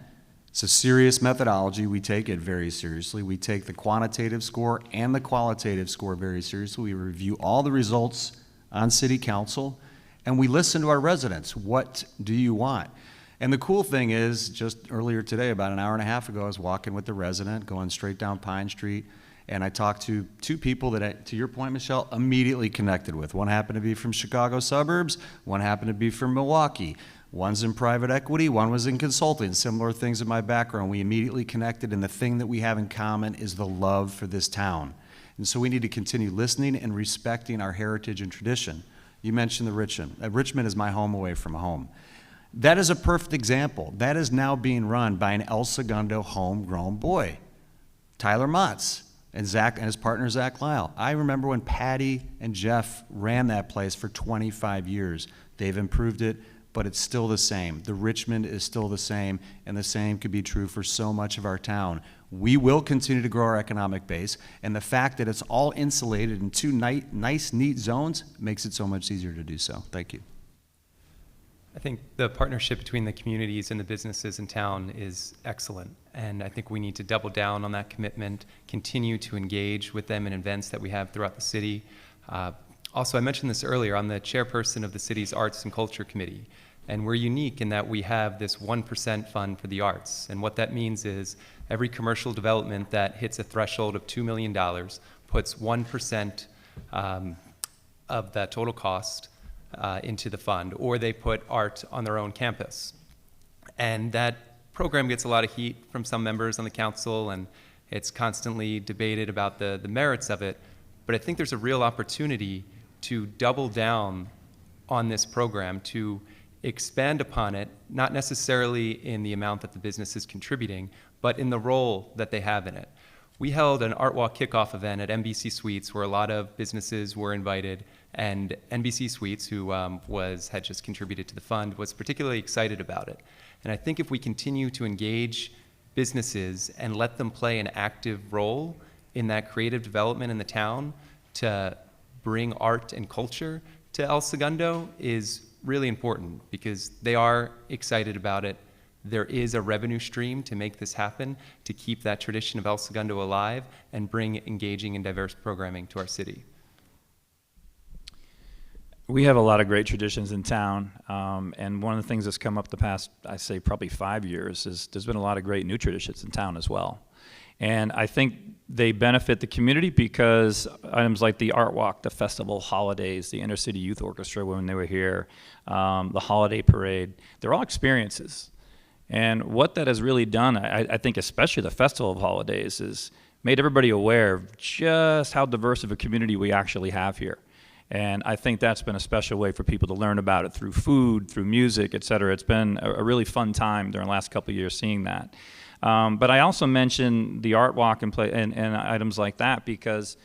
It's a serious methodology. We take it very seriously. We take the quantitative score and the qualitative score very seriously. We review all the results on city council, and we listen to our residents. What do you want? And the cool thing is, just earlier today, about an hour and a half ago, I was walking with the resident, going straight down Pine Street, and I talked to 2 people that, to your point, Michelle, immediately connected with. One happened to be from Chicago suburbs, one happened to be from Milwaukee. One's in private equity, one was in consulting, similar things in my background. We immediately connected, and the thing that we have in common is the love for this town. And so we need to continue listening and respecting our heritage and tradition. You mentioned the Richmond. Richmond is my home away from home. That is a perfect example. That is now being run by an El Segundo homegrown boy, Tyler Motz, and Zach and his partner Zach Lyle. I remember when Patty and Jeff ran that place for 25 years. They've improved it, but it's still the same. The Richmond is still the same, and the same could be true for so much of our town. We will continue to grow our economic base, and the fact that it's all insulated in 2 nice, neat zones makes it so much easier to do so. Thank you. I think the partnership between the communities and the businesses in town is excellent, and I think we need to double down on that commitment, continue to engage with them in events that we have throughout the city. Also, I mentioned this earlier, I'm the chairperson of the city's Arts and Culture Committee, and we're unique in that we have this 1% fund for the arts, and what that means is every commercial development that hits a threshold of $2 million puts 1% of that total cost into the fund, or they put art on their own campus. And that program gets a lot of heat from some members on the council, and it's constantly debated about the merits of it, but I think there's a real opportunity to double down on this program, to expand upon it, not necessarily in the amount that the business is contributing, but in the role that they have in it. We held an Art Walk kickoff event at NBC Suites where a lot of businesses were invited, and NBC Suites, who had just contributed to the fund, was particularly excited about it. And I think if we continue to engage businesses and let them play an active role in that creative development in the town to bring art and culture to El Segundo is really important, because they are excited about it. There is a revenue stream to make this happen, to keep that tradition of El Segundo alive and bring engaging and diverse programming to our city. We have a lot of great traditions in town, and one of the things that's come up the past, I say probably 5 years, is there's been a lot of great new traditions in town as well. And I think they benefit the community because items like the Art Walk, the festival holidays, the Intercity Youth Orchestra when they were here, the holiday parade, they're all experiences. And what that has really done, I think especially the Festival of Holidays, is made everybody aware of just how diverse of a community we actually have here. And I think that's been a special way for people to learn about it through food, through music, et cetera. It's been a really fun time during the last couple of years seeing that. But I also mentioned the Art Walk and items like that because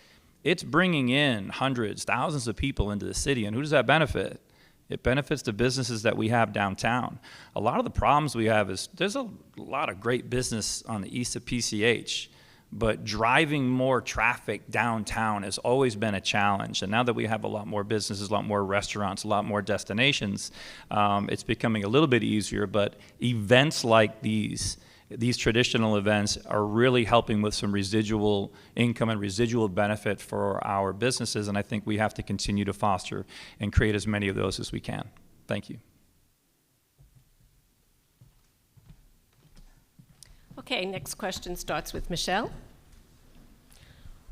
it's bringing in hundreds, thousands of people into the city. And who does that benefit? It benefits the businesses that we have downtown. A lot of the problems we have is there's a lot of great business on the east of PCH, but driving more traffic downtown has always been a challenge. And now that we have a lot more businesses, a lot more restaurants, a lot more destinations, it's becoming a little bit easier. But events like these traditional events are really helping with some residual income and residual benefit for our businesses, and I think we have to continue to foster and create as many of those as we can. Thank you. Okay, next question starts with Michelle.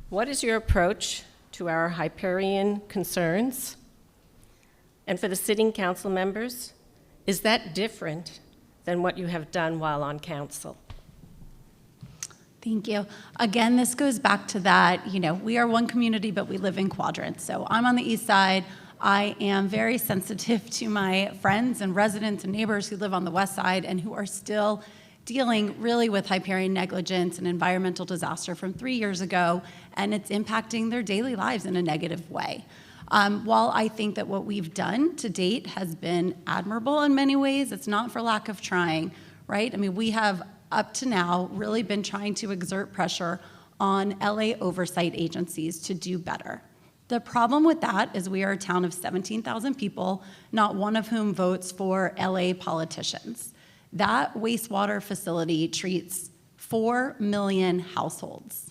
What is your approach to our Hyperion concerns? And for the sitting council members, is that different than what you have done while on council? Thank you. Again, this goes back to that, we are one community, but we live in quadrants. So I'm on the east side. I am very sensitive to my friends and residents and neighbors who live on the west side and who are still dealing really with Hyperion negligence and environmental disaster from 3 years ago, and it's impacting their daily lives in a negative way. While I think that what we've done to date has been admirable in many ways, it's not for lack of trying, right? I mean, we have up to now really been trying to exert pressure on LA oversight agencies to do better. The problem with that is we are a town of 17,000 people, not one of whom votes for LA politicians. That wastewater facility treats 4 million households.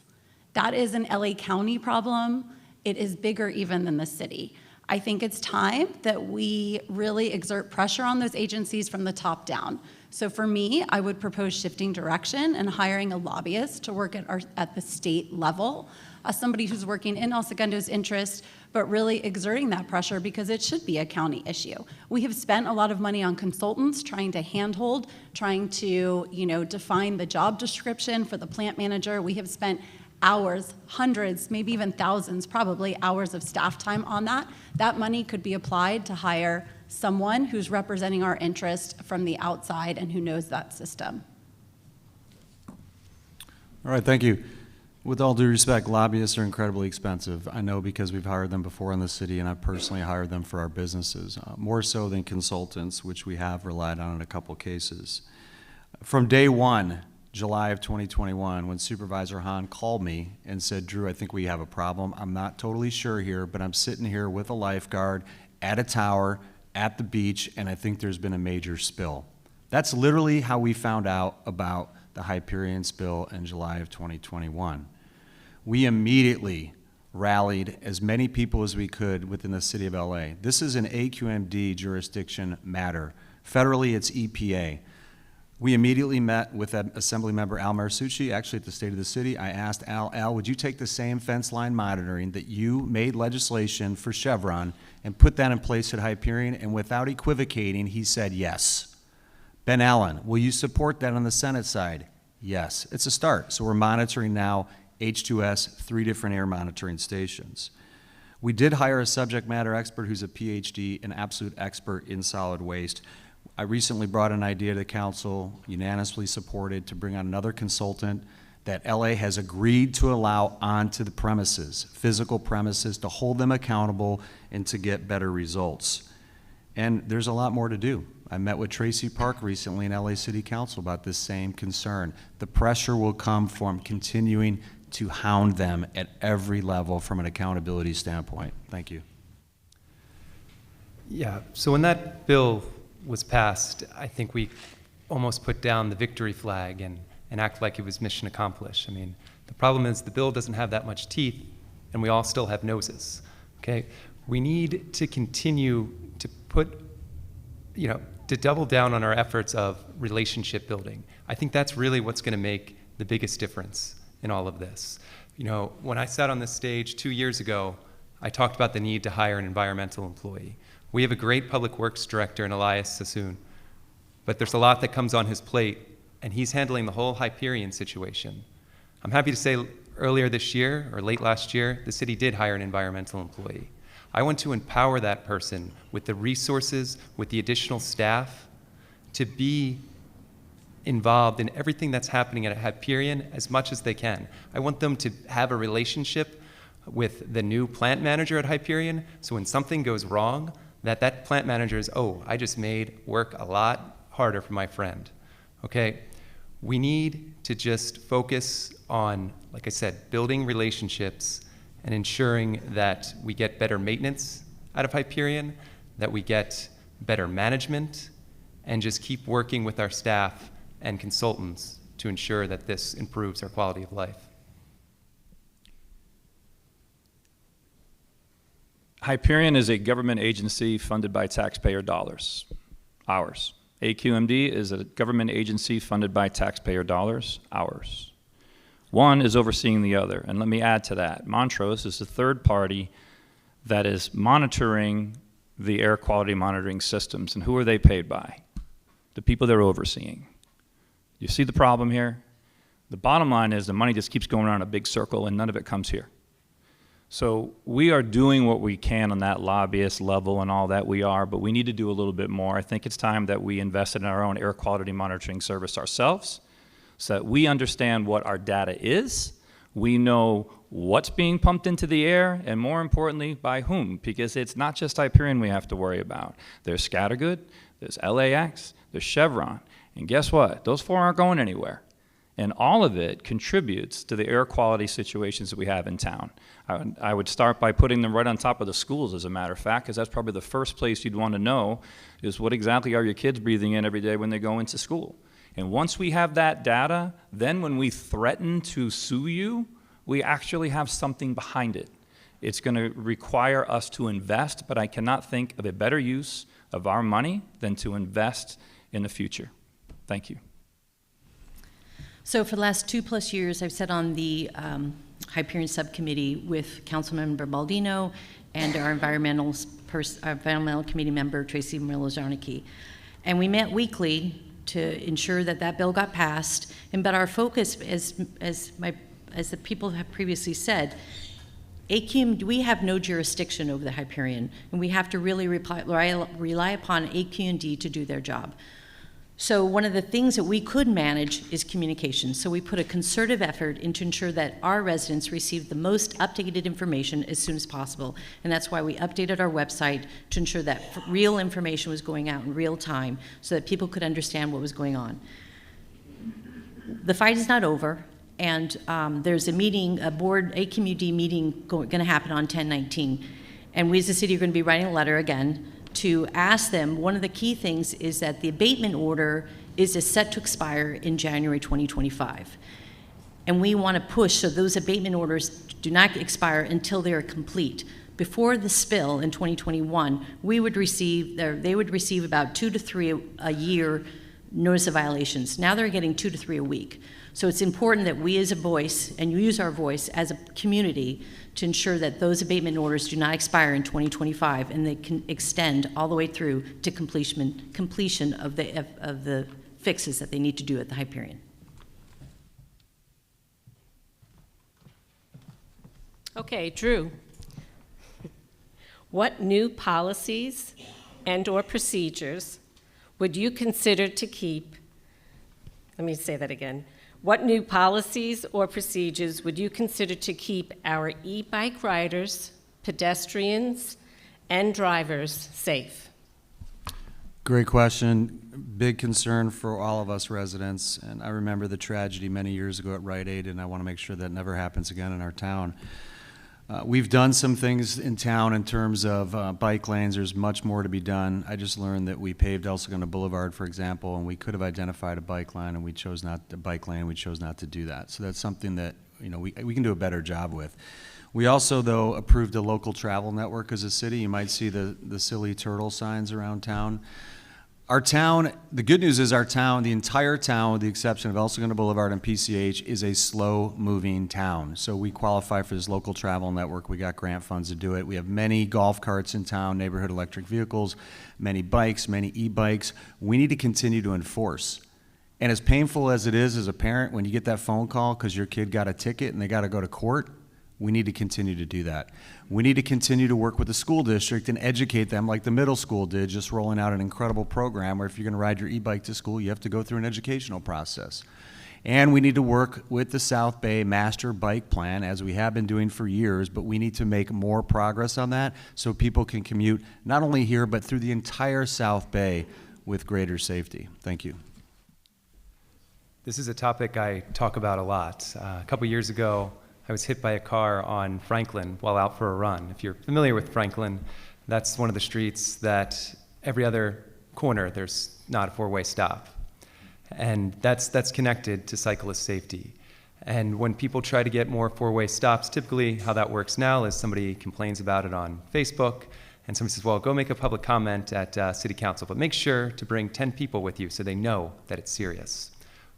That is an LA County problem. It is bigger even than the city. I think it's time that we really exert pressure on those agencies from the top down. So for me, I would propose shifting direction and hiring a lobbyist to work at the state level, somebody who's working in El Segundo's interest, but really exerting that pressure because it should be a county issue. We have spent a lot of money on consultants trying to handhold, trying to, define the job description for the plant manager. We have spent hours, hundreds, maybe even thousands, probably hours of staff time on that. That money could be applied to hire someone who's representing our interest from the outside and who knows that system. All right, thank you. With all due respect, lobbyists are incredibly expensive. I know because we've hired them before in the city, and I've personally hired them for our businesses, more so than consultants, which we have relied on in a couple cases. From day one, July of 2021, when Supervisor Hahn called me and said, Drew, I think we have a problem. I'm not totally sure here, but I'm sitting here with a lifeguard at a tower at the beach, and I think there's been a major spill. That's literally how we found out about the Hyperion spill in July of 2021. We immediately rallied as many people as we could within the city of LA. This is an AQMD jurisdiction matter. Federally, it's EPA. We immediately met with Assembly Member Al Marsucci, actually at the State of the City. I asked Al, would you take the same fence line monitoring that you made legislation for Chevron and put that in place at Hyperion? And without equivocating, he said yes. Ben Allen, will you support that on the Senate side? Yes. It's a start. So we're monitoring now H2S, 3 different air monitoring stations. We did hire a subject matter expert who's a PhD, an absolute expert in solid waste. I recently brought an idea to council, unanimously supported, to bring on another consultant that LA has agreed to allow onto the premises, physical premises, to hold them accountable and to get better results. And there's a lot more to do. I met with Tracy Park recently in LA City Council about this same concern. The pressure will come from continuing to hound them at every level from an accountability standpoint. Thank you. Yeah, so when that bill was passed, I think we almost put down the victory flag and act like it was mission accomplished. I mean, the problem is the bill doesn't have that much teeth, and we all still have noses, okay? We need to continue to put, to double down on our efforts of relationship building. I think that's really what's gonna make the biggest difference in all of this. When I sat on this stage 2 years ago, I talked about the need to hire an environmental employee. We have a great public works director in Elias Sassoon, but there's a lot that comes on his plate, and he's handling the whole Hyperion situation. I'm happy to say earlier this year, or late last year, the city did hire an environmental employee. I want to empower that person with the resources, with the additional staff, to be involved in everything that's happening at Hyperion as much as they can. I want them to have a relationship with the new plant manager at Hyperion, so when something goes wrong, that plant manager is, oh, I just made work a lot harder for my friend, okay? We need to just focus on, like I said, building relationships and ensuring that we get better maintenance out of Hyperion, that we get better management, and just keep working with our staff and consultants to ensure that this improves our quality of life. Hyperion is a government agency funded by taxpayer dollars, ours. AQMD is a government agency funded by taxpayer dollars, ours. One is overseeing the other, and let me add to that. Montrose is the third party that is monitoring the air quality monitoring systems, and who are they paid by? The people they're overseeing. You see the problem here? The bottom line is the money just keeps going around a big circle and none of it comes here. So we are doing what we can on that lobbyist level and all that we are, but we need to do a little bit more. I think it's time that we invest in our own air quality monitoring service ourselves so that we understand what our data is, We know what's being pumped into the air, and more importantly, by whom, because it's not just Hyperion we have to worry about. There's Scattergood, there's LAX, there's Chevron, and guess what? Those four aren't going anywhere. And all of it contributes to the air quality situations that we have in town. I would start by putting them right on top of the schools, as a matter of fact, because that's probably the first place you'd want to know is what exactly are your kids breathing in every day when they go into school. And once we have that data, then when we threaten to sue you, we actually have something behind it. It's going to require us to invest, but I cannot think of a better use of our money than to invest in the future. Thank you. So for the last 2+ years, I've sat on the Hyperion Subcommittee with Councilmember Baldino and our environmental committee member, Tracy Murillo-Zarnicki. And we met weekly to ensure that that bill got passed. But our focus, as the people have previously said, we have no jurisdiction over the Hyperion, and we have to really rely upon AQ&D to do their job. So one of the things that we could manage is communication. So we put a concerted effort into ensure that our residents receive the most updated information as soon as possible. And that's why we updated our website to ensure that real information was going out in real time so that people could understand what was going on. The fight is not over, and there's a meeting, a board, AQMUD meeting going to happen on 10/19. And we as a city are going to be writing a letter again to ask them. One of the key things is that the abatement order is set to expire in January 2025. And we want to push so those abatement orders do not expire until they are complete. Before the spill in 2021, they would receive about 2 to 3 a year notice of violations. Now they're getting 2 to 3 a week. So it's important that we as a voice, and use our voice as a community, to ensure that those abatement orders do not expire in 2025 and they can extend all the way through to completion of the fixes that they need to do at the Hyperion. Okay, Drew. What new policies and/or procedures would you consider to keep? Let me say that again. What new policies or procedures would you consider to keep our e-bike riders, pedestrians, and drivers safe? Great question. Big concern for all of us residents. And I remember the tragedy many years ago at Rite Aid, and I want to make sure that never happens again in our town. We've done some things in town in terms of bike lanes. There's much more to be done. I just learned that we paved El Segundo Boulevard, for example, and we could have identified a bike line, and we chose not to do that. So that's something that we can do a better job with. We also, though, approved a local travel network as a city. You might see the silly turtle signs around town. Our town, the good news is our town, the entire town, with the exception of El Segundo Boulevard and PCH, is a slow-moving town. So we qualify for this local travel network. We got grant funds to do it. We have many golf carts in town, neighborhood electric vehicles, many bikes, many e-bikes. We need to continue to enforce. And as painful as it is as a parent when you get that phone call because your kid got a ticket and they got to go to court, we need to continue to do that. We need to continue to work with the school district and educate them like the middle school did, just rolling out an incredible program where if you're going to ride your e-bike to school, you have to go through an educational process. And we need to work with the South Bay Master Bike Plan, as we have been doing for years, but we need to make more progress on that so people can commute not only here, but through the entire South Bay with greater safety. Thank you. This is a topic I talk about a lot. A couple years ago, I was hit by a car on Franklin while out for a run. If you're familiar with Franklin, that's one of the streets that every other corner there's not a four-way stop. And that's connected to cyclist safety. And when people try to get more four-way stops, typically how that works now is somebody complains about it on Facebook, and somebody says, well, go make a public comment at City Council, but make sure to bring 10 people with you so they know that it's serious.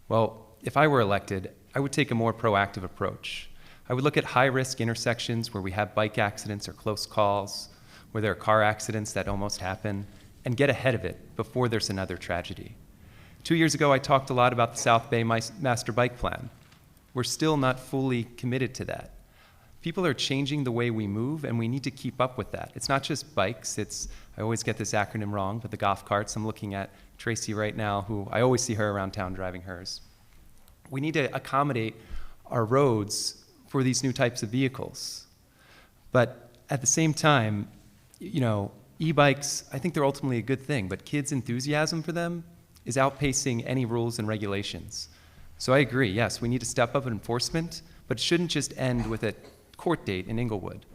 Well, if I were elected, I would take a more proactive approach. I would look at high-risk intersections where we have bike accidents or close calls, where there are car accidents that almost happen, and get ahead of it before there's another tragedy. 2 years ago, I talked a lot about the South Bay Master Bike Plan. We're still not fully committed to that. People are changing the way we move, and we need to keep up with that. It's not just bikes. I always get this acronym wrong, but the golf carts. I'm looking at Tracy right now, who I always see her around town driving hers. We need to accommodate our roads for these new types of vehicles. But at the same time, e-bikes, I think they're ultimately a good thing, but kids' enthusiasm for them is outpacing any rules and regulations. So I agree, yes, we need to step up enforcement, but it shouldn't just end with a court date in Inglewood.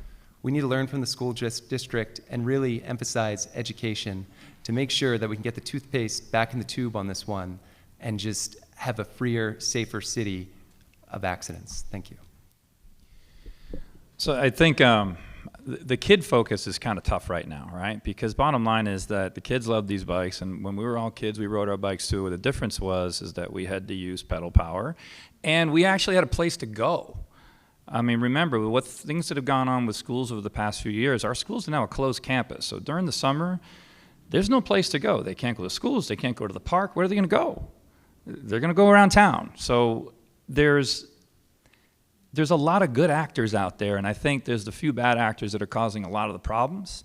We need to learn from the school district and really emphasize education to make sure that we can get the toothpaste back in the tube on this one and just have a freer, safer city of accidents. Thank you. So I think the kid focus is kind of tough right now, right? Because bottom line is that the kids love these bikes, and when we were all kids, we rode our bikes too. The difference is that we had to use pedal power, and we actually had a place to go. I mean, remember, what things that have gone on with schools over the past few years, our schools are now a closed campus. So during the summer, there's no place to go. They can't go to schools. They can't go to the park. Where are they going to go? They're going to go around town. So there's a lot of good actors out there, and I think there's the few bad actors that are causing a lot of the problems.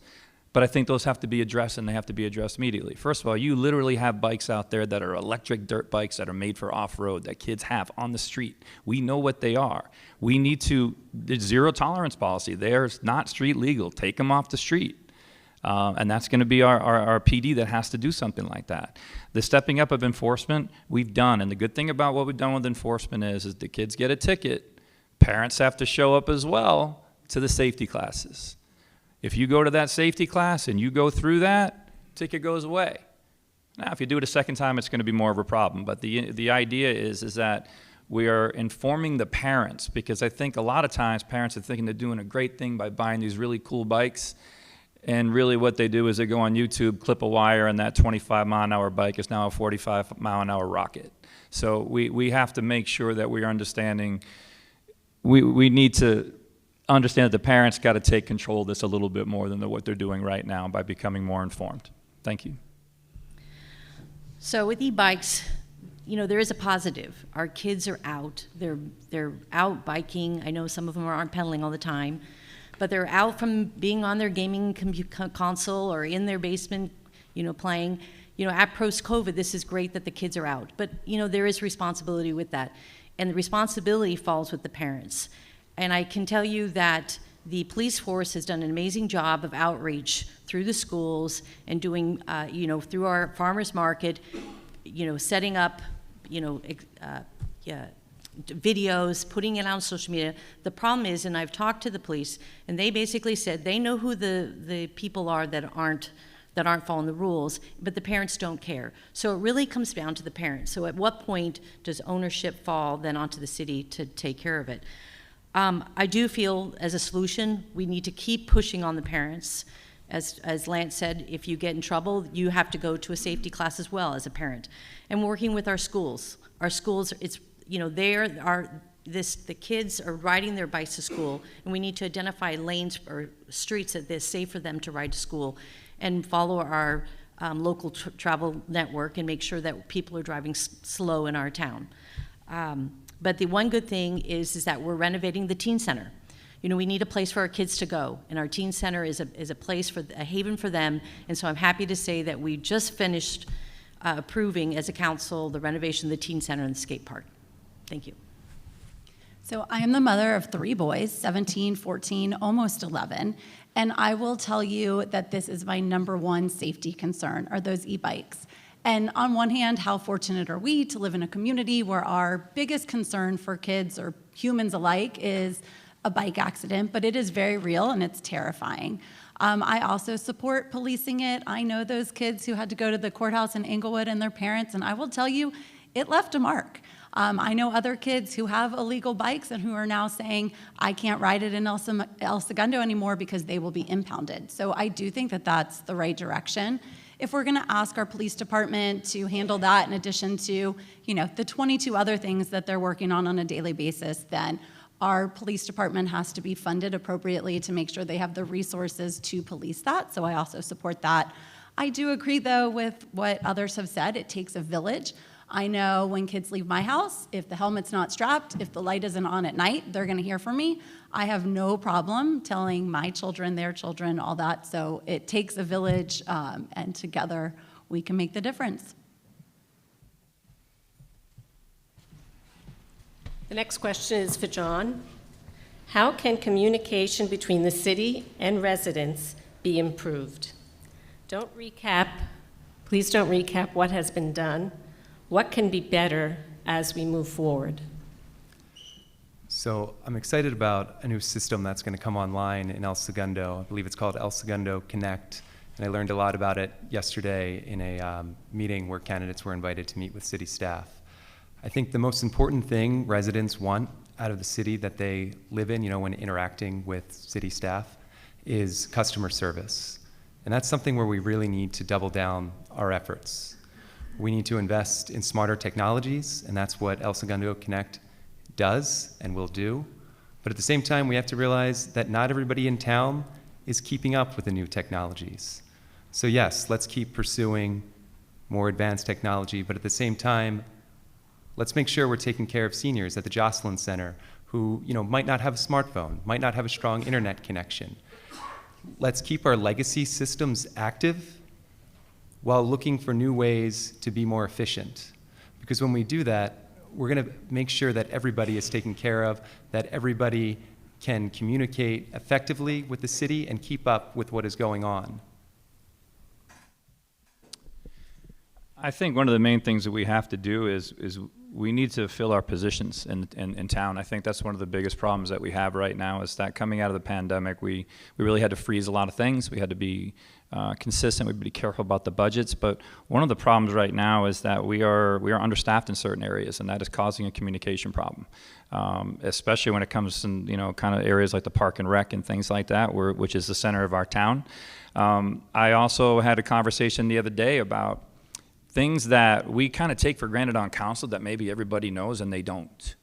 But I think those have to be addressed, and they have to be addressed immediately. First of all, you literally have bikes out there that are electric dirt bikes that are made for off-road that kids have on the street. We know what they are. We need to, there's zero tolerance policy. They're not street legal. Take them off the street. And that's going to be our PD that has to do something like that. The stepping up of enforcement, we've done. And the good thing about what we've done with enforcement is the kids get a ticket. Parents have to show up as well to the safety classes. If you go to that safety class and you go through that, ticket goes away. Now, if you do it a second time, it's going to be more of a problem. But the idea is that we are informing the parents, because I think a lot of times parents are thinking they're doing a great thing by buying these really cool bikes. And really what they do is they go on YouTube, clip a wire, and that 25-mile-an-hour bike is now a 45-mile-an-hour rocket. So we have to make sure that we are understanding. We need to understand that the parents got to take control of this a little bit more than what they're doing right now by becoming more informed. Thank you. So with e-bikes, there is a positive. Our kids are out. They're out biking. I know some of them aren't pedaling all the time, but they're out from being on their gaming console or in their basement, playing. At post-COVID, this is great that the kids are out, but there is responsibility with that, and the responsibility falls with the parents. And I can tell you that the police force has done an amazing job of outreach through the schools and doing, through our farmers market, setting up, videos, putting it on social media. The problem is, and I've talked to the police, and they basically said they know who the people are that aren't following the rules, but the parents don't care. So it really comes down to the parents. So at what point does ownership fall then onto the city to take care of it? I do feel, as a solution, we need to keep pushing on the parents. As Lance said, if you get in trouble, you have to go to a safety class as well as a parent. And working with our schools. Our schools, it's, the kids are riding their bikes to school, and we need to identify lanes or streets that they're safe for them to ride to school, and follow our local travel network and make sure that people are driving slow in our town. But the one good thing is that we're renovating the teen center. We need a place for our kids to go, and our teen center is a place a haven for them. And so I'm happy to say that we just finished approving as a council the renovation of the teen center and the skate park. Thank you. So I am the mother of 3 boys, 17, 14, almost 11, and I will tell you that this is my #1 safety concern, are those e-bikes. And on one hand, how fortunate are we to live in a community where our biggest concern for kids or humans alike is a bike accident, but it is very real and it's terrifying. I also support policing it. I know those kids who had to go to the courthouse in Inglewood and their parents, and I will tell you, it left a mark. I know other kids who have illegal bikes and who are now saying, I can't ride it in El Segundo anymore because they will be impounded. So I do think that that's the right direction. If we're going to ask our police department to handle that in addition to, the 22 other things that they're working on a daily basis, then our police department has to be funded appropriately to make sure they have the resources to police that. So I also support that. I do agree, though, with what others have said. It takes a village. I know when kids leave my house, if the helmet's not strapped, if the light isn't on at night, they're going to hear from me. I have no problem telling my children, their children, all that. So it takes a village, and together we can make the difference. The next question is for John. How can communication between the city and residents be improved? Please don't recap what has been done. What can be better as we move forward? So I'm excited about a new system that's going to come online in El Segundo. I believe it's called El Segundo Connect, and I learned a lot about it yesterday in a meeting where candidates were invited to meet with city staff. I think the most important thing residents want out of the city that they live in, when interacting with city staff, is customer service. And that's something where we really need to double down our efforts. We need to invest in smarter technologies, and that's what El Segundo Connect does and will do. But at the same time, we have to realize that not everybody in town is keeping up with the new technologies. So yes, let's keep pursuing more advanced technology, but at the same time, let's make sure we're taking care of seniors at the Jocelyn Center who might not have a smartphone, might not have a strong internet connection. Let's keep our legacy systems active while looking for new ways to be more efficient. Because when we do that, we're going to make sure that everybody is taken care of, that everybody can communicate effectively with the city and keep up with what is going on. I think one of the main things that we have to do is we need to fill our positions in town. I think that's one of the biggest problems that we have right now is that coming out of the pandemic, we really had to freeze a lot of things. We had to be consistent. We'd be careful about the budgets. But one of the problems right now is that we are understaffed in certain areas, and that is causing a communication problem, especially when it comes in kind of areas like the park and rec and things like that, which is the center of our town. I also had a conversation the other day about things that we kind of take for granted on council that maybe everybody knows and they don't.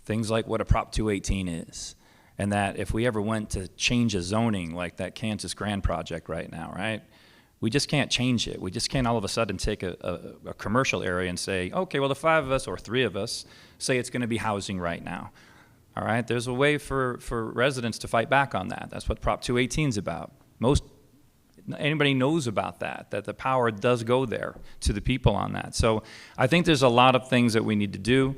Things like what a Prop 218 is. And that if we ever went to change a zoning like that Kansas Grand project right now, right? We just can't change it. We just can't all of a sudden take a commercial area and say, okay, well the 5 of us or 3 of us say it's going to be housing right now. All right, there's a way for residents to fight back on that. That's what Prop 218 is about. Anybody knows about that the power does go there to the people on that. So I think there's a lot of things that we need to do.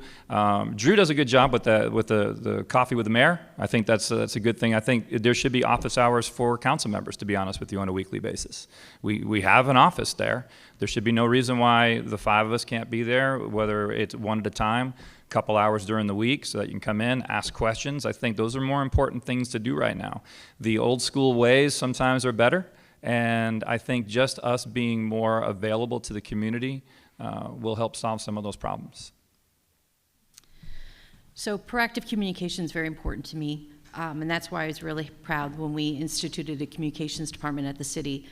Drew does a good job with the coffee with the mayor. I think that's a good thing. I think there should be office hours for council members, to be honest with you, on a weekly basis. We have an office there. There should be no reason why the 5 of us can't be there, whether it's one at a time, couple hours during the week so that you can come in, ask questions. I think those are more important things to do right now. The old school ways sometimes are better. And I think just us being more available to the community will help solve some of those problems. So proactive communication is very important to me, and that's why I was really proud when we instituted a communications department at the city.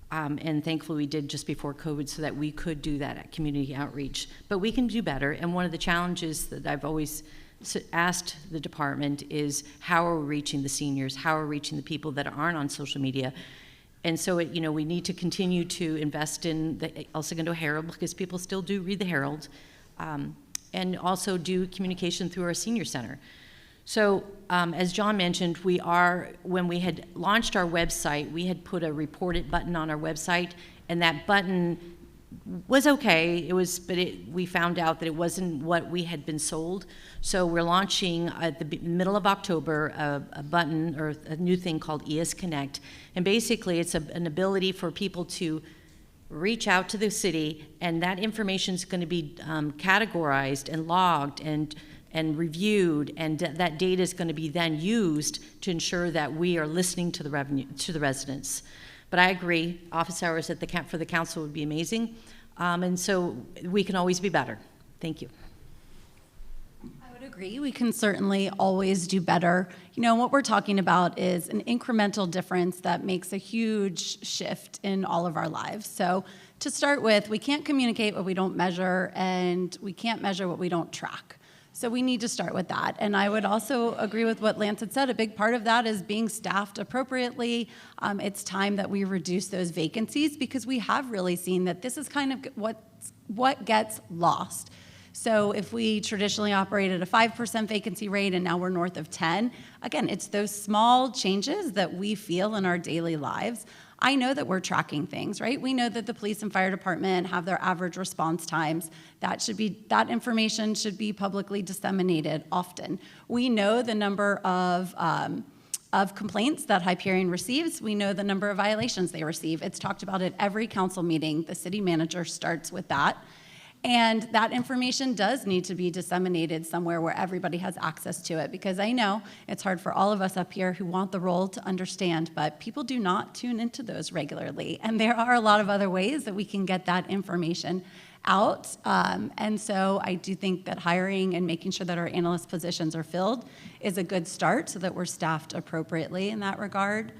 And thankfully we did just before COVID so that we could do that at community outreach. But we can do better, and one of the challenges that I've always asked the department is how are we reaching the seniors? How are we reaching the people that aren't on social media? And so, we need to continue to invest in the El Segundo Herald because people still do read the Herald, and also do communication through our senior center. So, as John mentioned, when we had launched our website, we had put a report it button on our website, and that button was okay. We found out that it wasn't what we had been sold. So we're launching at the middle of October a button or a new thing called ES Connect. And basically it's an ability for people to reach out to the city, and that information is going to be categorized and logged and reviewed, and that data is going to be then used to ensure that we are listening to the residents. But I agree, office hours for the council would be amazing, and so we can always be better. Thank you. I would agree. We can certainly always do better. What we're talking about is an incremental difference that makes a huge shift in all of our lives. So to start with, we can't communicate what we don't measure, and we can't measure what we don't track. So we need to start with that. And I would also agree with what Lance had said. A big part of that is being staffed appropriately. It's time that we reduce those vacancies because we have really seen that this is kind of what gets lost. So if we traditionally operated a 5% vacancy rate and now we're north of 10, again, it's those small changes that we feel in our daily lives. I know that we're tracking things, right? We know that the police and fire department have their average response times. That information should be publicly disseminated often. We know the number of complaints that Hyperion receives. We know the number of violations they receive. It's talked about at every council meeting. The city manager starts with that. And that information does need to be disseminated somewhere where everybody has access to it, because I know it's hard for all of us up here who want the role to understand, but people do not tune into those regularly. And there are a lot of other ways that we can get that information out. And so I do think that hiring and making sure that our analyst positions are filled is a good start so that we're staffed appropriately in that regard.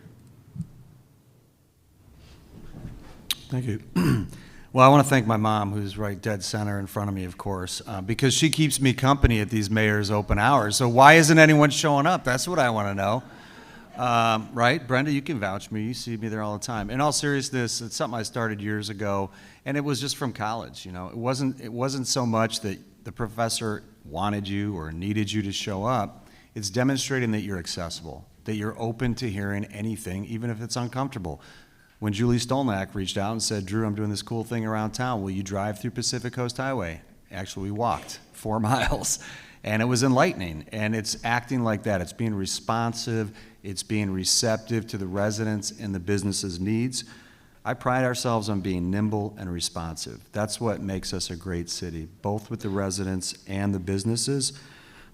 Thank you. Well, I want to thank my mom, who's right dead center in front of me, of course, because she keeps me company at these mayor's open hours. So why isn't anyone showing up? That's what I want to know. Right? Brenda, you can vouch for me. You see me there all the time. In all seriousness, it's something I started years ago, and it was just from college. You know, it wasn't so much that the professor wanted you or needed you to show up. It's demonstrating that you're accessible, that you're open to hearing anything, even if it's uncomfortable. When Julie Stolnak reached out and said, Drew, I'm doing this cool thing around town. Will you drive through Pacific Coast Highway? Actually, we walked 4 miles, and it was enlightening. And it's acting like that. It's being responsive. It's being receptive to the residents and the business's needs. I pride ourselves on being nimble and responsive. That's what makes us a great city, both with the residents and the businesses.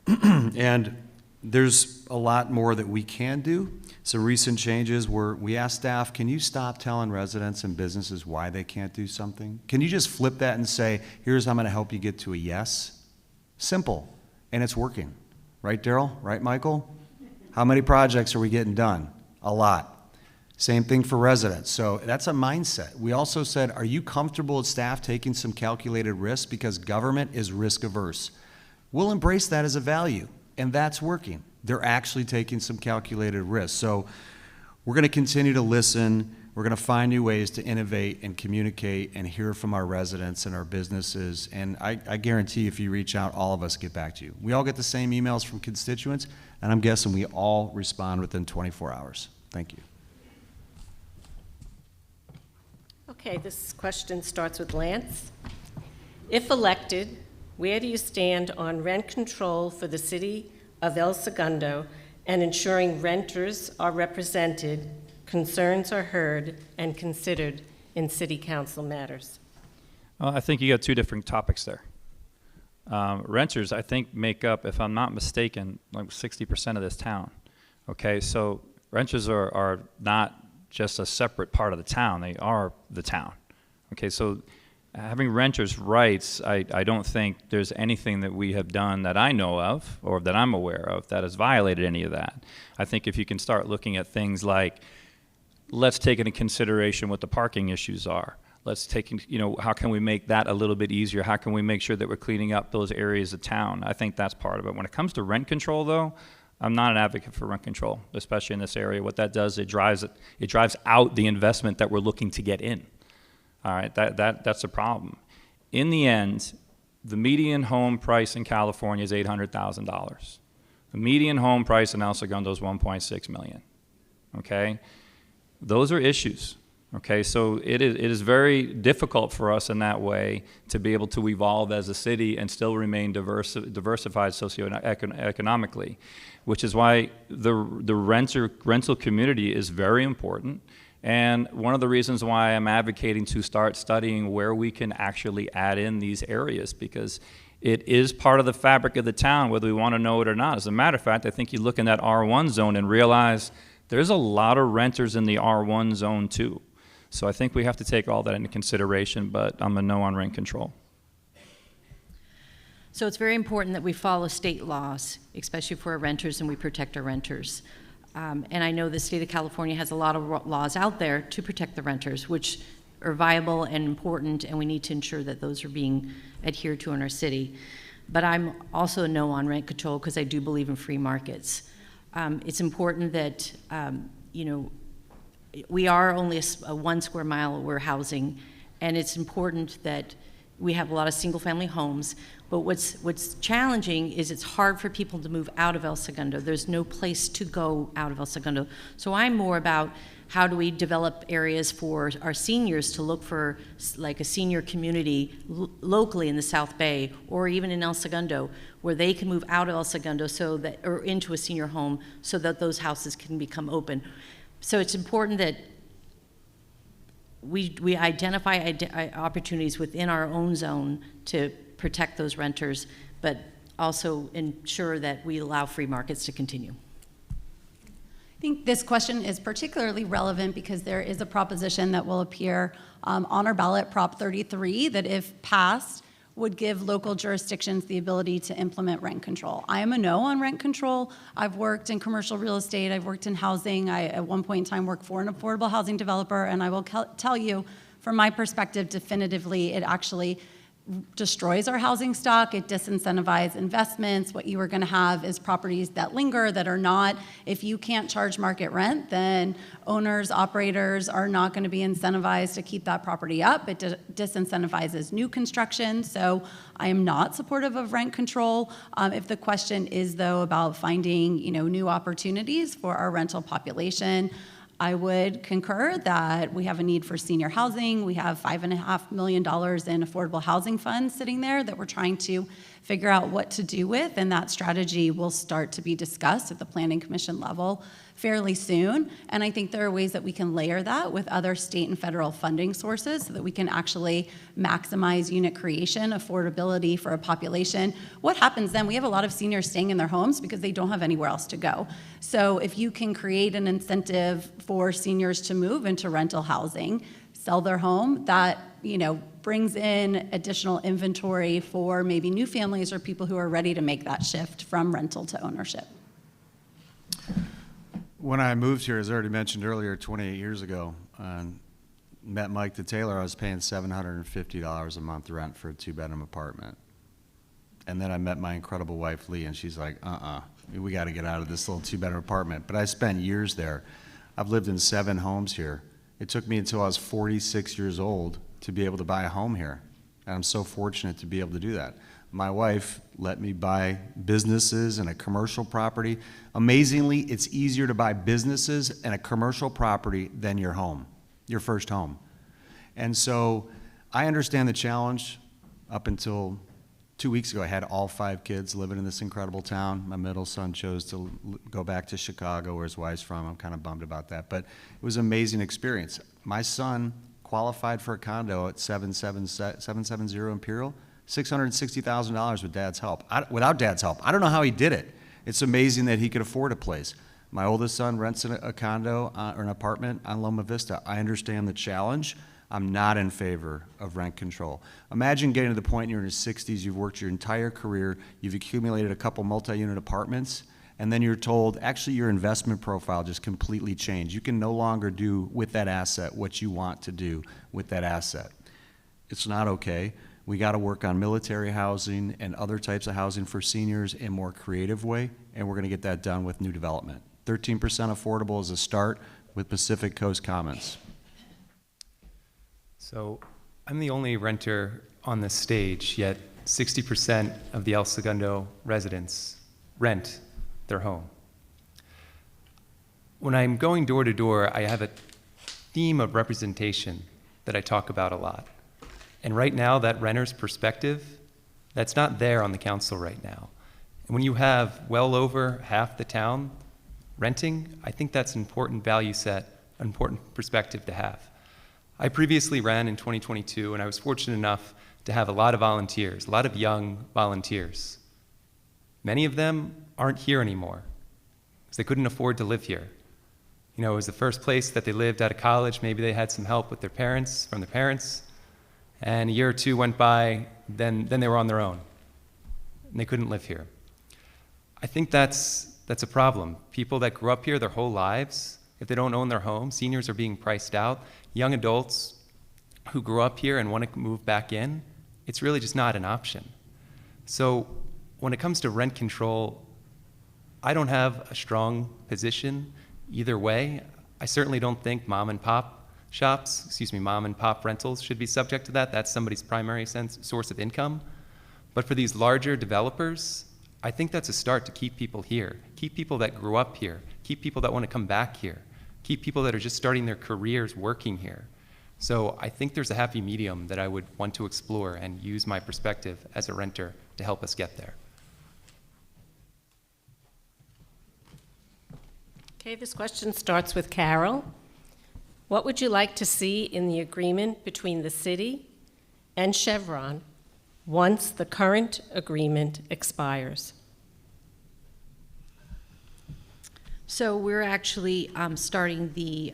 And there's a lot more that we can do. Some recent changes were we asked staff, can you stop telling residents and businesses why they can't do something? Can you just flip that and say, here's how I'm going to help you get to a yes? Simple. And it's working. Right, Daryl? Right, Michael? How many projects are we getting done? A lot. Same thing for residents. So that's a mindset. We also said, are you comfortable with staff taking some calculated risks? Because government is risk averse. We'll embrace that as a value. And that's working. They're actually taking some calculated risks. So we're going to continue to listen. We're going to find new ways to innovate and communicate and hear from our residents and our businesses. And I guarantee if you reach out, all of us get back to you. We all get the same emails from constituents, and I'm guessing we all respond within 24 hours. Thank you. Okay, this question starts with Lance. If elected, where do you stand on rent control for the city of El Segundo and ensuring renters are represented, concerns are heard, and considered in city council matters? Well, I think you got two different topics there. Renters, I think, make up, if I'm not mistaken, like 60% of this town. Okay, so renters are not just a separate part of the town, they are the town. Okay, so having renters' rights, I don't think there's anything that we have done that I know of or that I'm aware of that has violated any of that. I think if you can start looking at things like, let's take into consideration what the parking issues are. Let's take, how can we make that a little bit easier? How can we make sure that we're cleaning up those areas of town? I think that's part of it. When it comes to rent control, though, I'm not an advocate for rent control, especially in this area. What that does, it drives out the investment that we're looking to get in. All right, that's a problem. In the end, the median home price in California is $800,000. The median home price in El Segundo is $1.6 million. Okay, those are issues. Okay, so it is very difficult for us in that way to be able to evolve as a city and still remain diversified socioeconomically, which is why the rental community is very important. And one of the reasons why I'm advocating to start studying where we can actually add in these areas, because it is part of the fabric of the town, whether we want to know it or not. As a matter of fact, I think you look in that R1 zone and realize there's a lot of renters in the R1 zone too. So I think we have to take all that into consideration, but I'm a no on rent control. So it's very important that we follow state laws, especially for our renters, and we protect our renters. And I know the state of California has a lot of laws out there to protect the renters, which are viable and important, and we need to ensure that those are being adhered to in our city. But I'm also a no on rent control because I do believe in free markets. It's important that, we are only a 1 square mile we're housing, and it's important that we have a lot of single-family homes, but what's challenging is it's hard for people to move out of El Segundo. There's no place to go out of El Segundo. So I'm more about how do we develop areas for our seniors to look for, like a senior community locally in the South Bay or even in El Segundo, where they can move out of El Segundo so that, or into a senior home, so that those houses can become open. So it's important that we identify opportunities within our own zone to protect those renters, but also ensure that we allow free markets to continue. I think this question is particularly relevant because there is a proposition that will appear on our ballot, Prop 33, that if passed, would give local jurisdictions the ability to implement rent control. I am a no on rent control. I've worked in commercial real estate. I've worked in housing. I, at one point in time, worked for an affordable housing developer, and I will tell you, from my perspective, definitively, it actually destroys our housing stock. It disincentivizes investments. What you are going to have is properties that linger, that are not. If you can't charge market rent, then owners, operators are not going to be incentivized to keep that property up. It disincentivizes new construction. So I am not supportive of rent control. If the question is, though, about finding, new opportunities for our rental population, I would concur that we have a need for senior housing. We have $5.5 million in affordable housing funds sitting there that we're trying to figure out what to do with, and that strategy will start to be discussed at the Planning Commission level fairly soon. And I think there are ways that we can layer that with other state and federal funding sources so that we can actually maximize unit creation, affordability for a population. What happens then? We have a lot of seniors staying in their homes because they don't have anywhere else to go. So if you can create an incentive for seniors to move into rental housing, sell their home, that brings in additional inventory for maybe new families or people who are ready to make that shift from rental to ownership. When I moved here, as I already mentioned earlier, 28 years ago, met Mike the tailor, I was paying $750 a month rent for a 2-bedroom apartment. And then I met my incredible wife, Lee, and she's like, we got to get out of this little 2-bedroom apartment. But I spent years there. I've lived in 7 homes here. It took me until I was 46 years old to be able to buy a home here. And I'm so fortunate to be able to do that. My wife let me buy businesses and a commercial property. Amazingly, it's easier to buy businesses and a commercial property than your home, your first home. And so I understand the challenge. Up until 2 weeks ago, I had all 5 kids living in this incredible town. My middle son chose to go back to Chicago, where his wife's from. I'm kind of bummed about that, but it was an amazing experience. My son qualified for a condo at 770 Imperial, $660,000 with Dad's help. Without Dad's help, I don't know how he did it. It's amazing that he could afford a place. My oldest son rents a condo or an apartment on Loma Vista. I understand the challenge. I'm not in favor of rent control. Imagine getting to the point you're in your 60s, you've worked your entire career, you've accumulated a couple multi-unit apartments, and then you're told, actually, your investment profile just completely changed. You can no longer do with that asset what you want to do with that asset. It's not okay. We got to work on military housing and other types of housing for seniors in a more creative way, and we're going to get that done with new development. 13% affordable is a start with Pacific Coast Commons. So I'm the only renter on this stage, yet 60% of the El Segundo residents rent their home. When I'm going door to door, I have a theme of representation that I talk about a lot. And right now, that renter's perspective, that's not there on the council right now. And when you have well over half the town renting, I think that's an important value set, an important perspective to have. I previously ran in 2022, and I was fortunate enough to have a lot of volunteers, a lot of young volunteers. Many of them aren't here anymore because they couldn't afford to live here. It was the first place that they lived out of college. Maybe they had some help with their parents, from their parents, and a year or two went by, then they were on their own, and they couldn't live here. I think that's a problem. People that grew up here their whole lives, if they don't own their home, seniors are being priced out. Young adults who grew up here and want to move back in, it's really just not an option. So when it comes to rent control, I don't have a strong position either way. I certainly don't think mom and pop mom and pop rentals should be subject to that. That's somebody's primary source of income. But for these larger developers, I think that's a start to keep people here, keep people that grew up here, keep people that want to come back here, keep people that are just starting their careers working here. So I think there's a happy medium that I would want to explore and use my perspective as a renter to help us get there. Okay, this question starts with Carol. What would you like to see in the agreement between the city and Chevron once the current agreement expires? So we're actually starting the,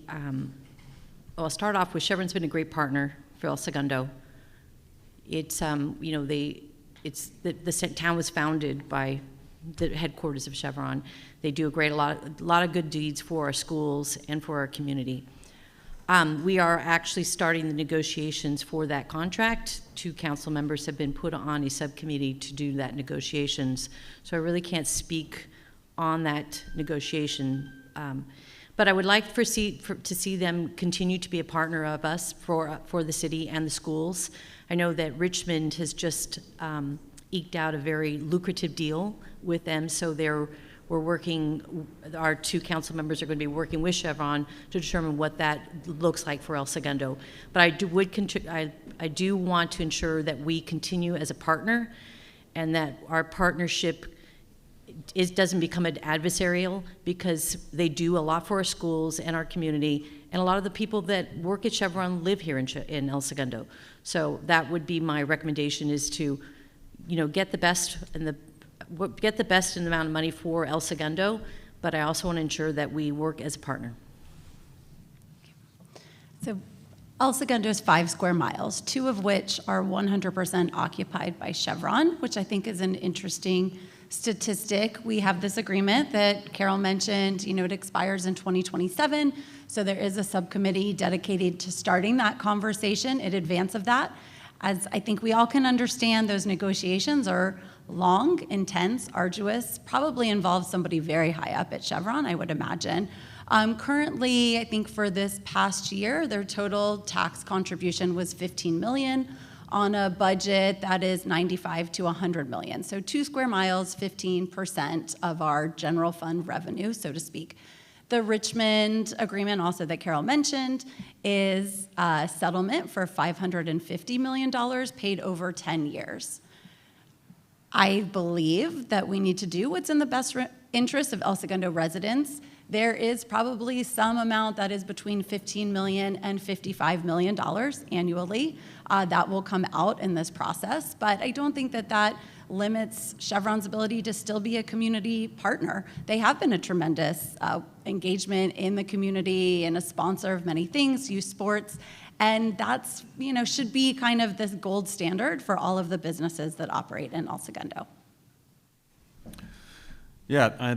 I'll start off with Chevron's been a great partner for El Segundo. It's, the town was founded by the headquarters of Chevron. They do a lot of good deeds for our schools and for our community. We are actually starting the negotiations for that contract. 2 council members have been put on a subcommittee to do that negotiations. So I really can't speak on that negotiation. But I would like to see them continue to be a partner of us for the city and the schools. I know that Richmond has just eked out a very lucrative deal with them, so we're working, our 2 council members are going to be working with Chevron to determine what that looks like for El Segundo. But I do want to ensure that we continue as a partner and that our partnership doesn't become adversarial, because they do a lot for our schools and our community, and a lot of the people that work at Chevron live here in El Segundo. So that would be my recommendation, is to, get the best in the amount of money for El Segundo, but I also want to ensure that we work as a partner. So El Segundo is 5 square miles, 2 of which are 100% occupied by Chevron, which I think is an interesting statistic. We have this agreement that Carol mentioned, it expires in 2027. So there is a subcommittee dedicated to starting that conversation in advance of that. As I think we all can understand, those negotiations are long, intense, arduous, probably involve somebody very high up at Chevron, I would imagine. Currently, I think for this past year, their total tax contribution was $15 million on a budget that is $95 to $100 million. So 2 square miles, 15% of our general fund revenue, so to speak. The Richmond agreement, also that Carol mentioned, is a settlement for $550 million paid over 10 years. I believe that we need to do what's in the best interest of El Segundo residents. There is probably some amount that is between $15 million and $55 million annually that will come out in this process, but I don't think that limits Chevron's ability to still be a community partner. They have been a tremendous engagement in the community and a sponsor of many things, youth sports, and that's, should be kind of this gold standard for all of the businesses that operate in El Segundo. Yeah, I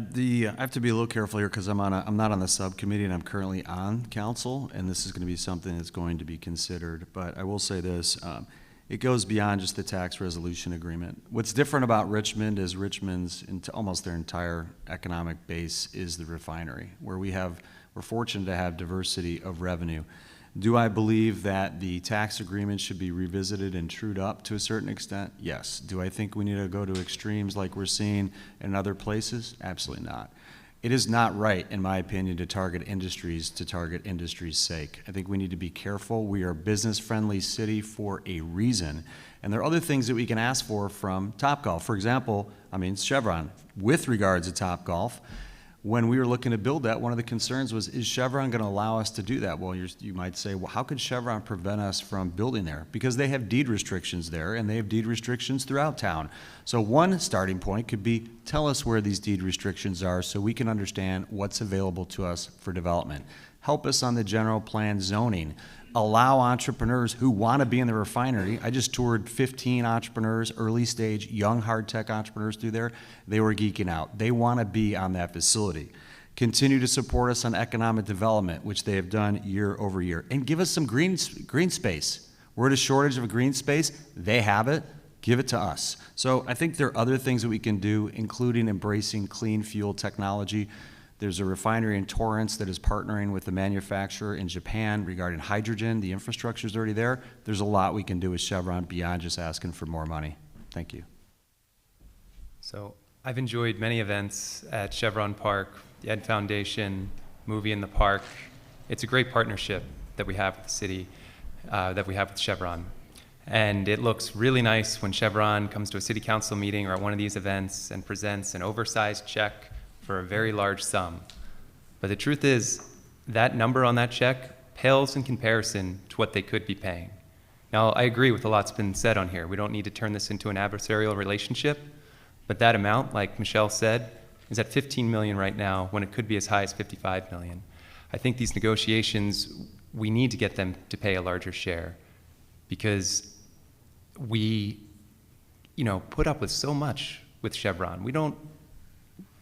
have to be a little careful here because I'm not on the subcommittee, and I'm currently on council, and this is going to be something that's going to be considered. But I will say this, it goes beyond just the tax resolution agreement. What's different about Richmond is Richmond's, almost their entire economic base is the refinery, where we're fortunate to have diversity of revenue. Do I believe that the tax agreement should be revisited and trued up to a certain extent? Yes. Do I think we need to go to extremes like we're seeing in other places? Absolutely not. It is not right, in my opinion, to target industry's sake. I think we need to be careful. We are a business-friendly city for a reason. And there are other things that we can ask for from Topgolf. For example, Chevron, with regards to Topgolf, when we were looking to build that, one of the concerns was, is Chevron going to allow us to do that? Well, you might say, well, how could Chevron prevent us from building there? Because they have deed restrictions there, and they have deed restrictions throughout town. So one starting point could be, tell us where these deed restrictions are so we can understand what's available to us for development. Help us on the general plan zoning. Allow entrepreneurs who want to be in the refinery. I just toured 15 entrepreneurs, early stage, young hard tech entrepreneurs through there. They were geeking out. They want to be on that facility. Continue to support us on economic development, which they have done year over year. And give us some green space. We're at a shortage of green space. They have it. Give it to us. So I think there are other things that we can do, including embracing clean fuel technology. There's a refinery in Torrance that is partnering with the manufacturer in Japan regarding hydrogen. The infrastructure is already there. There's a lot we can do with Chevron beyond just asking for more money. Thank you. So I've enjoyed many events at Chevron Park, the Ed Foundation, Movie in the Park. It's a great partnership that we have with the city, that we have with Chevron. And it looks really nice when Chevron comes to a city council meeting or at one of these events and presents an oversized check for a very large sum. But the truth is, that number on that check pales in comparison to what they could be paying. Now, I agree with a lot's been said on here. We don't need to turn this into an adversarial relationship, but that amount, like Michelle said, is at 15 million right now when it could be as high as 55 million. I think these negotiations, we need to get them to pay a larger share because we, put up with so much with Chevron. We don't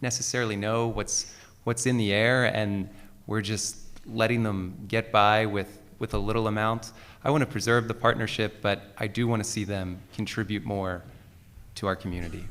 necessarily know what's in the air, and we're just letting them get by with a little amount. I want to preserve the partnership, but I do want to see them contribute more to our community.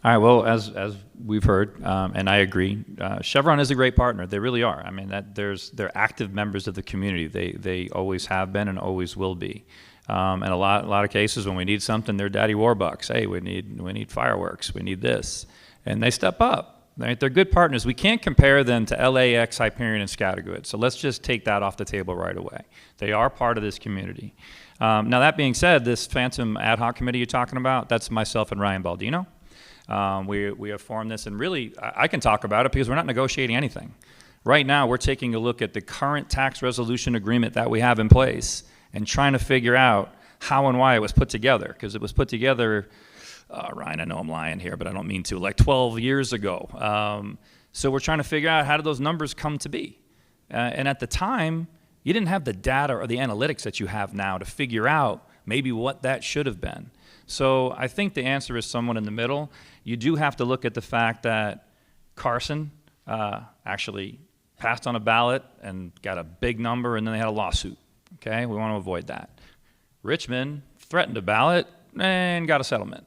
All right, well, as we've heard, and I agree, Chevron is a great partner. They really are. I mean, they're active members of the community. They always have been and always will be. And a lot of cases when we need something, they're Daddy Warbucks. Hey, we need fireworks. We need this, and they step up. Right? They're good partners. We can't compare them to LAX, Hyperion, and Scattergood. So let's just take that off the table right away. They are part of this community. Now that being said, this Phantom Ad Hoc Committee you're talking about, that's myself and Ryan Baldino. We have formed this, and really, I can talk about it because we're not negotiating anything. Right now, we're taking a look at the current tax resolution agreement that we have in place and trying to figure out how and why it was put together, because it was put together, Ryan, I know I'm lying here, but I don't mean to, like 12 years ago. So we're trying to figure out how did those numbers come to be. And at the time, you didn't have the data or the analytics that you have now to figure out maybe what that should have been. So I think the answer is somewhat in the middle. You do have to look at the fact that Carson actually passed on a ballot and got a big number, and then they had a lawsuit. Okay, we want to avoid that. Richmond threatened a ballot and got a settlement.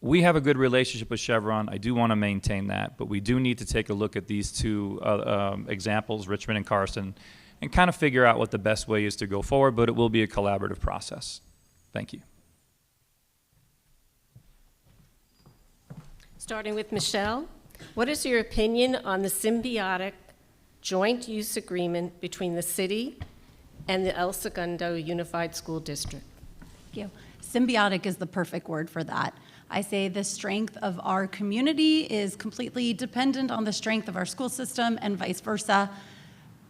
We have a good relationship with Chevron. I do want to maintain that, but we do need to take a look at these two examples, Richmond and Carson, and kind of figure out what the best way is to go forward, but it will be a collaborative process. Thank you. Starting with Michelle, what is your opinion on the symbiotic joint use agreement between the city and the El Segundo Unified School District? Thank you. Symbiotic is the perfect word for that. I say the strength of our community is completely dependent on the strength of our school system and vice versa.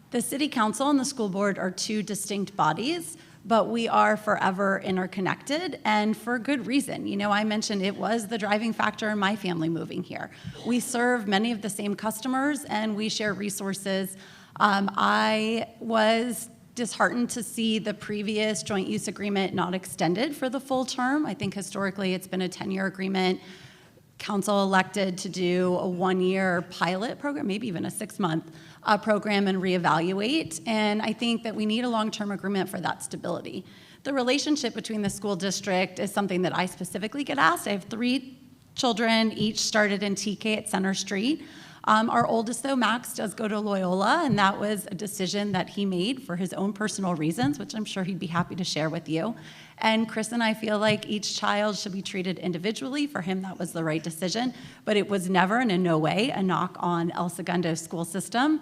The city council and the school board are two distinct bodies, but we are forever interconnected, and for good reason. I mentioned it was the driving factor in my family moving here. We serve many of the same customers, and we share resources. I was disheartened to see the previous joint use agreement not extended for the full term. I think historically it's been a 10-year agreement. Council elected to do a 1-year pilot program, maybe even a 6-month program, and reevaluate. And I think that we need a long-term agreement for that stability. The relationship between the school district is something that I specifically get asked. I have 3 children, each started in TK at Center Street. Our oldest, though, Max, does go to Loyola, and that was a decision that he made for his own personal reasons, which I'm sure he'd be happy to share with you. And Chris and I feel like each child should be treated individually. For him, that was the right decision, but it was never and in no way a knock on El Segundo's school system.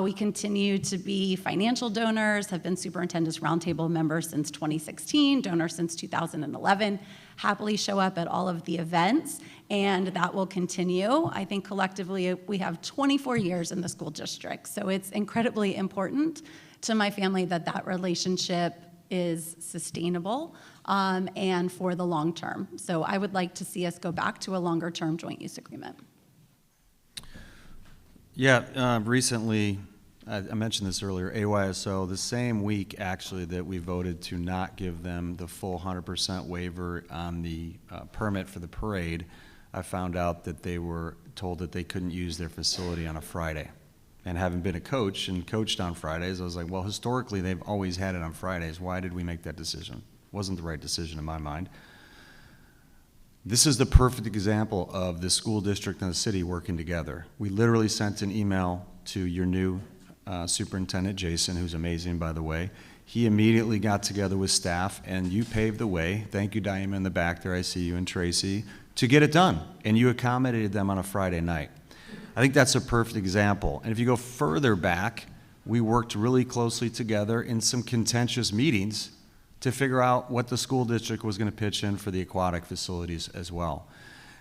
We continue to be financial donors, have been Superintendent's Roundtable members since 2016, donors since 2011, happily show up at all of the events, and that will continue. I think collectively we have 24 years in the school district, so it's incredibly important to my family that that relationship is sustainable and for the long term. So I would like to see us go back to a longer term joint use agreement. Yeah, recently, I mentioned this earlier, AYSO, the same week actually that we voted to not give them the full 100% waiver on the permit for the parade, I found out that they were told that they couldn't use their facility on a Friday. And having been a coach and coached on Fridays, I was like, well, historically, they've always had it on Fridays. Why did we make that decision? Wasn't the right decision in my mind. This is the perfect example of the school district and the city working together. We literally sent an email to your new superintendent, Jason, who's amazing, by the way. He immediately got together with staff, and you paved the way. Thank you, Diane, in the back there. I see you and Tracy, to get it done. And you accommodated them on a Friday night. I think that's a perfect example. And if you go further back, we worked really closely together in some contentious meetings to figure out what the school district was going to pitch in for the aquatic facilities as well.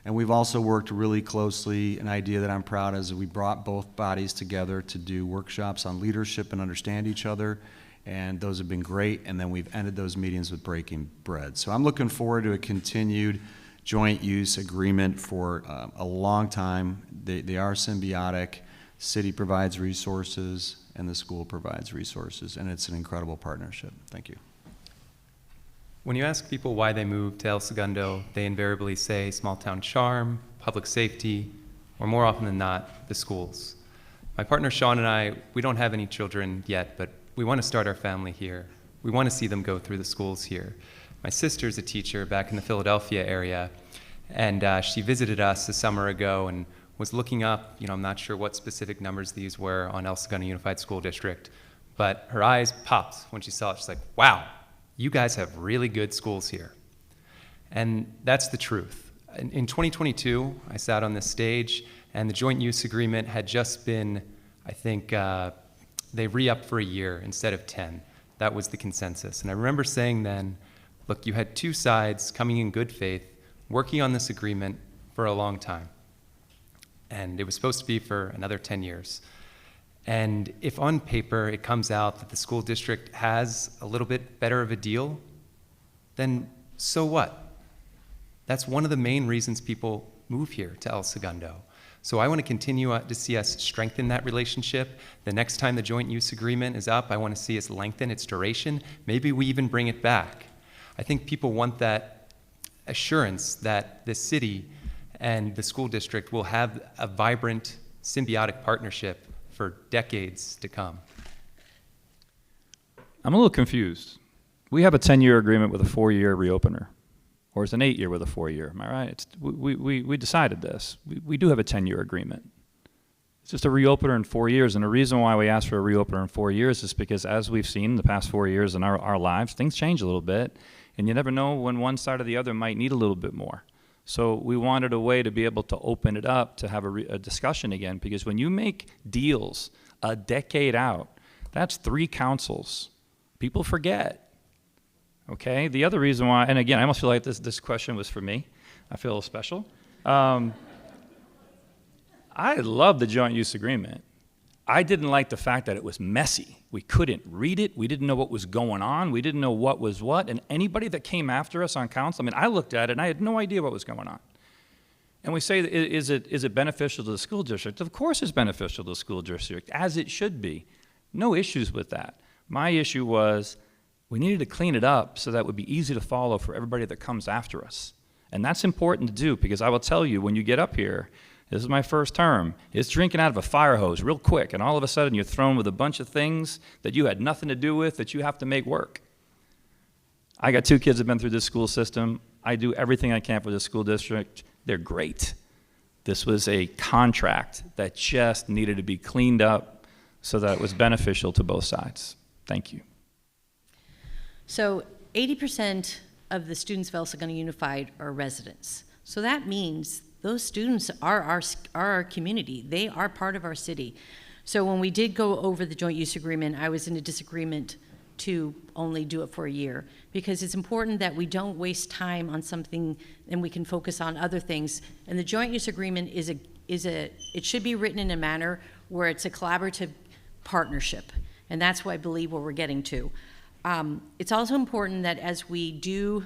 And we've also worked really closely, an idea that I'm proud of is we brought both bodies together to do workshops on leadership and understand each other, and those have been great, and then we've ended those meetings with breaking bread. So I'm looking forward to a continued joint use agreement for a long time. They are symbiotic. City provides resources, and the school provides resources, and it's an incredible partnership. Thank you. When you ask people why they moved to El Segundo, they invariably say small town charm, public safety, or more often than not, the schools. My partner Sean and I, we don't have any children yet, but we want to start our family here. We want to see them go through the schools here. My sister's a teacher back in the Philadelphia area, and she visited us a summer ago and was looking up, I'm not sure what specific numbers these were on El Segundo Unified School District, but her eyes popped when she saw it. She's like, wow, you guys have really good schools here. And that's the truth. In 2022, I sat on this stage, and the joint use agreement had just been, I think, they re-upped for a year instead of 10. That was the consensus. And I remember saying then, look, you had two sides coming in good faith, working on this agreement for a long time. And it was supposed to be for another 10 years. And if on paper it comes out that the school district has a little bit better of a deal, then so what? That's one of the main reasons people move here to El Segundo. So I want to continue to see us strengthen that relationship. The next time the joint use agreement is up, I want to see us lengthen its duration. Maybe we even bring it back. I think people want that assurance that the city and the school district will have a vibrant, symbiotic partnership for decades to come. I'm a little confused. We have a 10-year agreement with a 4-year reopener, or it's an 8-year with a 4-year. Am I right? We decided this. We do have a 10-year agreement. It's just a reopener in 4 years, and the reason why we asked for a reopener in 4 years is because, as we've seen in the past 4 years in our lives, things change a little bit, and you never know when one side or the other might need a little bit more. So we wanted a way to be able to open it up to have a discussion again, because when you make deals a decade out, that's 3 councils. People forget, okay? The other reason why, and again, I almost feel like this question was for me. I feel a little special. I love the joint use agreement. I didn't like the fact that it was messy. We couldn't read it. We didn't know what was going on. We didn't know what was what. And anybody that came after us on council, I looked at it and I had no idea what was going on. And we say, is it beneficial to the school district? Of course it's beneficial to the school district, as it should be. No issues with that. My issue was we needed to clean it up so that it would be easy to follow for everybody that comes after us. And that's important to do, because I will tell you, when you get up here, this is my first term, it's drinking out of a fire hose real quick, and all of a sudden you're thrown with a bunch of things that you had nothing to do with that you have to make work. I got 2 kids that have been through this school system. I do everything I can for this school district. They're great. This was a contract that just needed to be cleaned up so that it was beneficial to both sides. Thank you. So 80% of the students of El Segundo Unified are residents. So that means those students are our community. They are part of our city. So when we did go over the joint use agreement, I was in a disagreement to only do it for a year, because it's important that we don't waste time on something and we can focus on other things. And the joint use agreement it should be written in a manner where it's a collaborative partnership. And that's what I believe what we're getting to. It's also important that as we do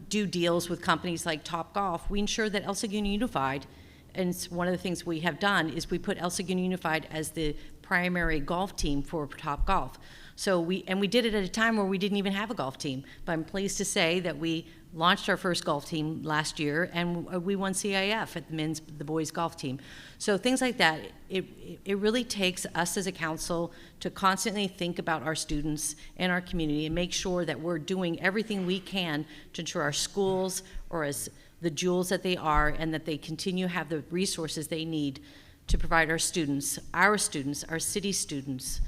deals with companies like Topgolf, we ensure that El Segundo Unified, and it's one of the things we have done, is we put El Segundo Unified as the primary golf team for Topgolf. So we did it at a time where we didn't even have a golf team, but I'm pleased to say that we launched our first golf team last year, and we won CIF at the boys golf team. So things like that, it really takes us as a council to constantly think about our students and our community and make sure that we're doing everything we can to ensure our schools are as the jewels that they are, and that they continue to have the resources they need to provide our students, our city students,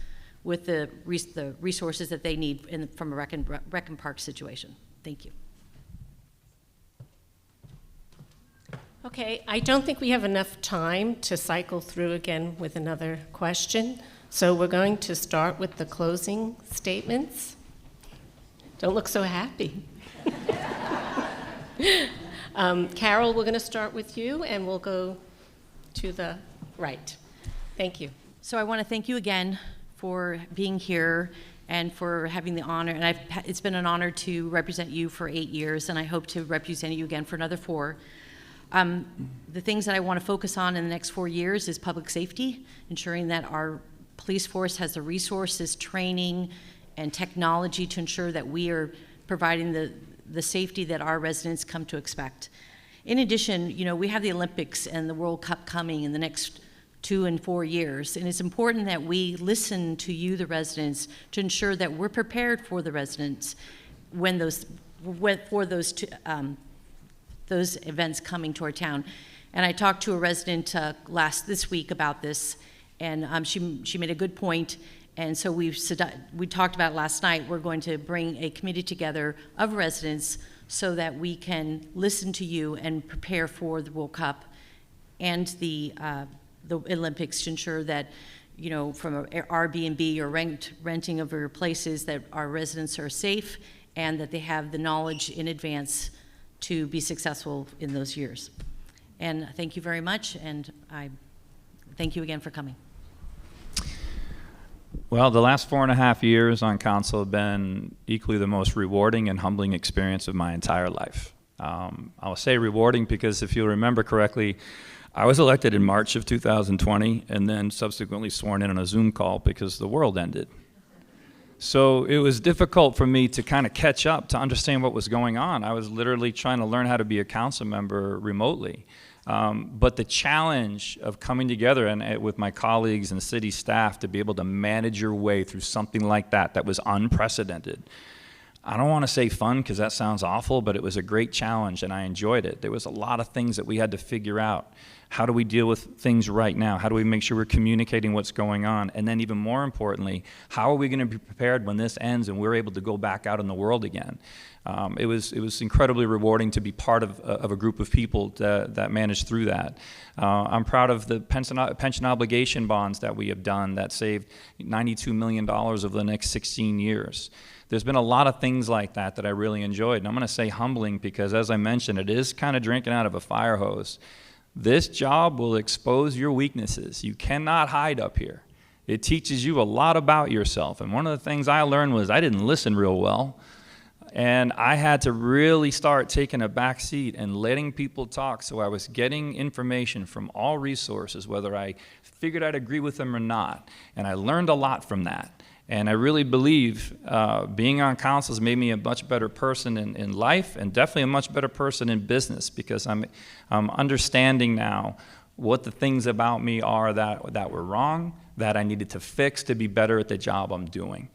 with the resources that they need from a rec and park situation. Thank you. Okay, I don't think we have enough time to cycle through again with another question, so we're going to start with the closing statements. Don't look so happy. Carol, we're going to start with you, and we'll go to the right. Thank you. So I want to thank you again for being here and for having the honor, and it's been an honor to represent you for 8 years, and I hope to represent you again for another 4. The things that I want to focus on in the next 4 years is public safety, ensuring that our police force has the resources, training, and technology to ensure that we are providing the safety that our residents come to expect. In addition, you know, we have the Olympics and the World Cup coming in the next 2 and 4 years, and it's important that we listen to you, the residents, to ensure that we're prepared for the residents when those events coming to our town. And I talked to a resident this week about this, and she made a good point. And so we talked about last night. We're going to bring a committee together of residents so that we can listen to you and prepare for the World Cup and the Olympics to ensure that, you know, from an Airbnb or renting of your places, that our residents are safe and that they have the knowledge in advance to be successful in those years. And thank you very much, and I thank you again for coming. Well, the last 4.5 years on council have been equally the most rewarding and humbling experience of my entire life. I'll say rewarding because if you'll remember correctly, I was elected in March of 2020 and then subsequently sworn in on a Zoom call because the world ended. So it was difficult for me to kind of catch up to understand what was going on. I was literally trying to learn how to be a council member remotely. But the challenge of coming together and with my colleagues and city staff to be able to manage your way through something like that was unprecedented. I don't want to say fun because that sounds awful, but it was a great challenge and I enjoyed it. There was a lot of things that we had to figure out. How do we deal with things right now? How do we make sure we're communicating what's going on? And then even more importantly, how are we going to be prepared when this ends and we're able to go back out in the world again? It was incredibly rewarding to be part of a group of people that managed through that. I'm proud of the pension obligation bonds that we have done that saved $92 million over the next 16 years. There's been a lot of things like that I really enjoyed. And I'm going to say humbling because, as I mentioned, it is kind of drinking out of a fire hose. This job will expose your weaknesses. You cannot hide up here. It teaches you a lot about yourself. And one of the things I learned was I didn't listen real well. And I had to really start taking a back seat and letting people talk. So I was getting information from all resources, whether I figured I'd agree with them or not. And I learned a lot from that. And I really believe being on council has made me a much better person in life and definitely a much better person in business because I'm understanding now what the things about me are that were wrong, that I needed to fix to be better at the job I'm doing.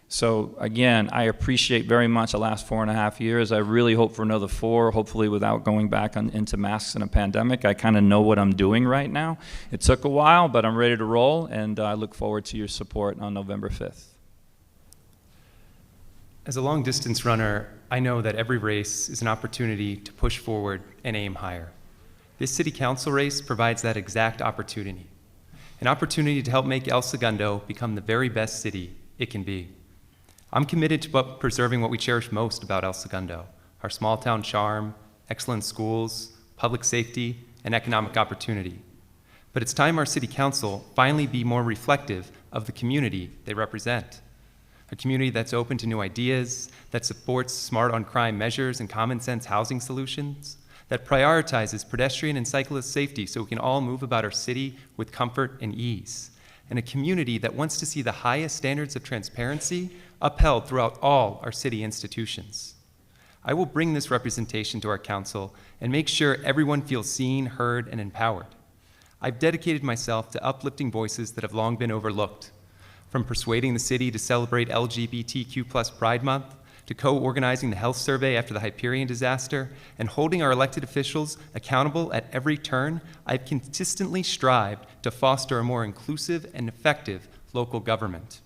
So again, I appreciate very much the last 4.5 years. I really hope for another 4, hopefully without going back into masks and a pandemic. I kind of know what I'm doing right now. It took a while, but I'm ready to roll, and I look forward to your support on November 5th. As a long-distance runner, I know that every race is an opportunity to push forward and aim higher. This city council race provides that exact opportunity, an opportunity to help make El Segundo become the very best city it can be. I'm committed to preserving what we cherish most about El Segundo, our small town charm, excellent schools, public safety, and economic opportunity. But it's time our city council finally be more reflective of the community they represent. A community that's open to new ideas, that supports smart on crime measures and common sense housing solutions, that prioritizes pedestrian and cyclist safety so we can all move about our city with comfort and ease, and a community that wants to see the highest standards of transparency upheld throughout all our city institutions. I will bring this representation to our council and make sure everyone feels seen, heard, and empowered. I've dedicated myself to uplifting voices that have long been overlooked, from persuading the city to celebrate LGBTQ+ Pride Month, to co-organizing the health survey after the Hyperion disaster, and holding our elected officials accountable at every turn, I've consistently strived to foster a more inclusive and effective local government.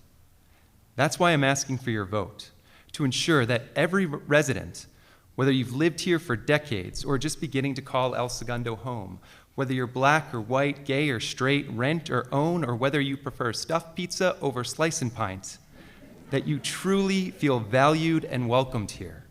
That's why I'm asking for your vote, to ensure that every resident, whether you've lived here for decades or just beginning to call El Segundo home, whether you're black or white, gay or straight, rent or own, or whether you prefer stuffed pizza over slice and pint, that you truly feel valued and welcomed here.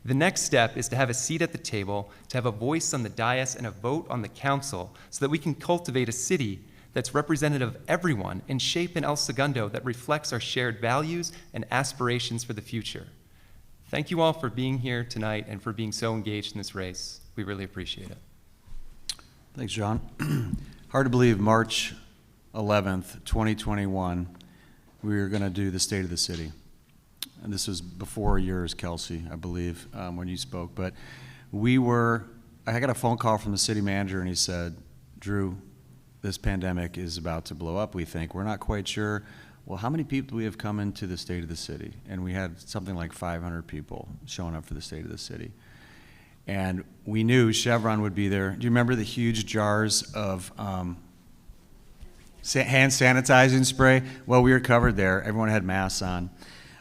The next step is to have a seat at the table, to have a voice on the dais and a vote on the council so that we can cultivate a city that's representative of everyone and shape an El Segundo that reflects our shared values and aspirations for the future. Thank you all for being here tonight and for being so engaged in this race. We really appreciate it. Thanks, John. Hard to believe March 11th, 2021, we were going to do the State of the City. And this was before yours, Kelsey, I believe, when you spoke. But I got a phone call from the city manager, and he said, Drew, this pandemic is about to blow up, we think. We're not quite sure. Well, how many people do we have come into the State of the City? And we had something like 500 people showing up for the State of the City. And we knew Chevron would be there. Do you remember the huge jars of hand sanitizing spray? Well, we were covered there. Everyone had masks on.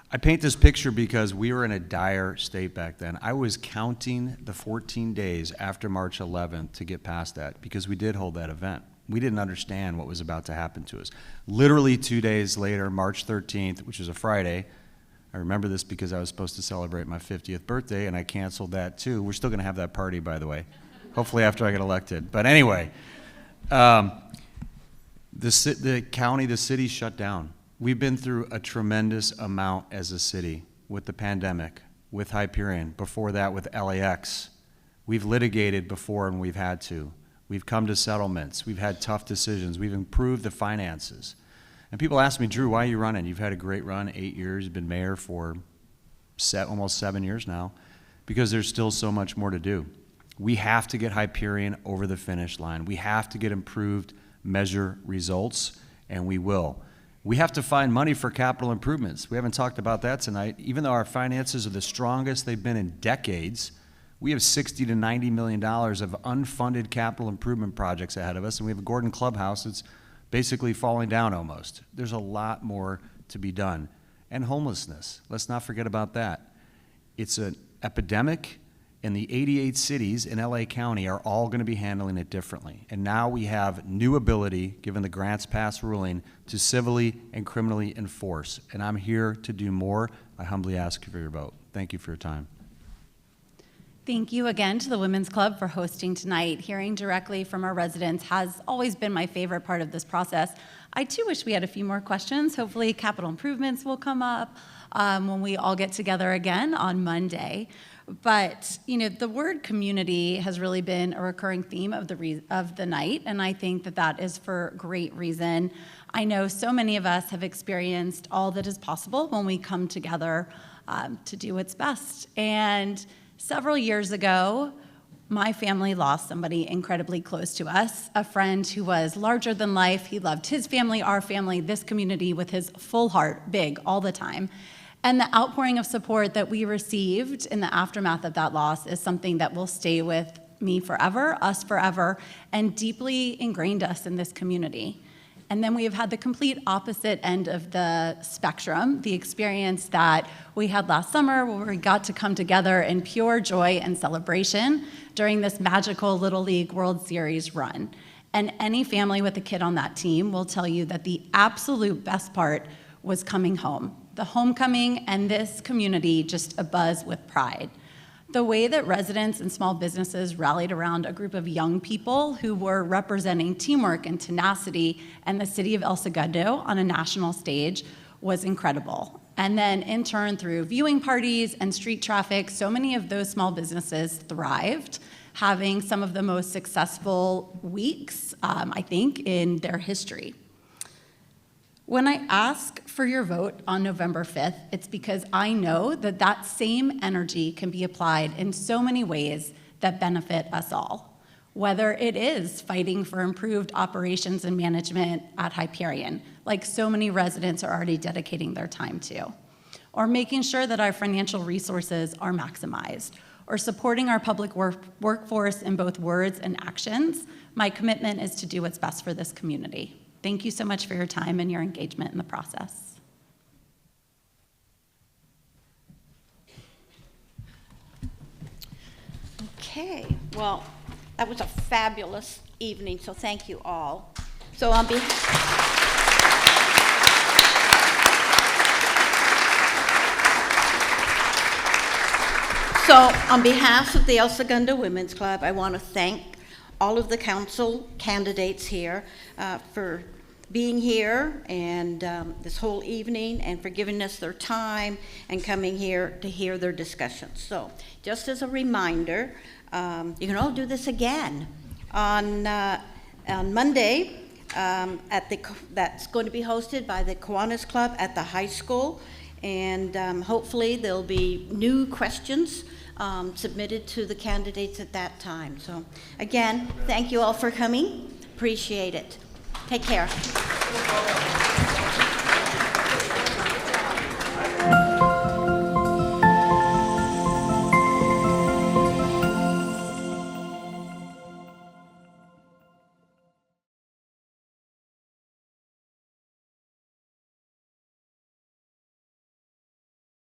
I paint this picture because we were in a dire state back then. I was counting the 14 days after March 11th to get past that because we did hold that event. We didn't understand what was about to happen to us. Literally 2 days later, March 13th, which was a Friday, I remember this because I was supposed to celebrate my 50th birthday, and I canceled that too. We're still going to have that party, by the way, hopefully after I get elected. But anyway, the county, the city shut down. We've been through a tremendous amount as a city with the pandemic, with Hyperion, before that with LAX. We've litigated before and we've had to. We've come to settlements. We've had tough decisions. We've improved the finances. And people ask me, Drew, why are you running? You've had a great run, 8 years. You've been mayor for almost 7 years now, because there's still so much more to do. We have to get Hyperion over the finish line. We have to get improved measure results, and we will. We have to find money for capital improvements. We haven't talked about that tonight. Even though our finances are the strongest they've been in decades, we have $60 to $90 million of unfunded capital improvement projects ahead of us, and we have a Gordon Clubhouse that's basically falling down almost. There's a lot more to be done. And homelessness, let's not forget about that. It's an epidemic, and the 88 cities in LA County are all going to be handling it differently. And now we have new ability, given the Grants Pass ruling, to civilly and criminally enforce. And I'm here to do more. I humbly ask for your vote. Thank you for your time. Thank you again to the Women's Club for hosting tonight. Hearing directly from our residents has always been my favorite part of this process. I too wish we had a few more questions. Hopefully capital improvements will come up when we all get together again on Monday. But the word community has really been a recurring theme of the night, and I think that is for great reason. I know so many of us have experienced all that is possible when we come together to do what's best. And several years ago, my family lost somebody incredibly close to us, a friend who was larger than life. He loved his family, our family, this community with his full heart, big, all the time. And the outpouring of support that we received in the aftermath of that loss is something that will stay with me forever, us forever, and deeply ingrained us in this community. And then we have had the complete opposite end of the spectrum, the experience that we had last summer where we got to come together in pure joy and celebration during this magical Little League World Series run. And any family with a kid on that team will tell you that the absolute best part was coming home. The homecoming and this community just abuzz with pride. The way that residents and small businesses rallied around a group of young people who were representing teamwork and tenacity and the city of El Segundo on a national stage was incredible. And then in turn, through viewing parties and street traffic, so many of those small businesses thrived, having some of the most successful weeks, I think, in their history. When I ask for your vote on November 5th, it's because I know that same energy can be applied in so many ways that benefit us all. Whether it is fighting for improved operations and management at Hyperion, like so many residents are already dedicating their time to, or making sure that our financial resources are maximized, or supporting our public workforce in both words and actions. My commitment is to do what's best for this community. Thank you so much for your time and your engagement in the process. Okay, well, that was a fabulous evening, so thank you all. So on behalf of the El Segundo Women's Club, I want to thank all of the council candidates here for being here and this whole evening, and for giving us their time and coming here to hear their discussions. So just as a reminder, you can all do this again on Monday. That's going to be hosted by the Kiwanis Club at the high school, and hopefully there'll be new questions submitted to the candidates at that time. So again, thank you all for coming. Appreciate it. Take care.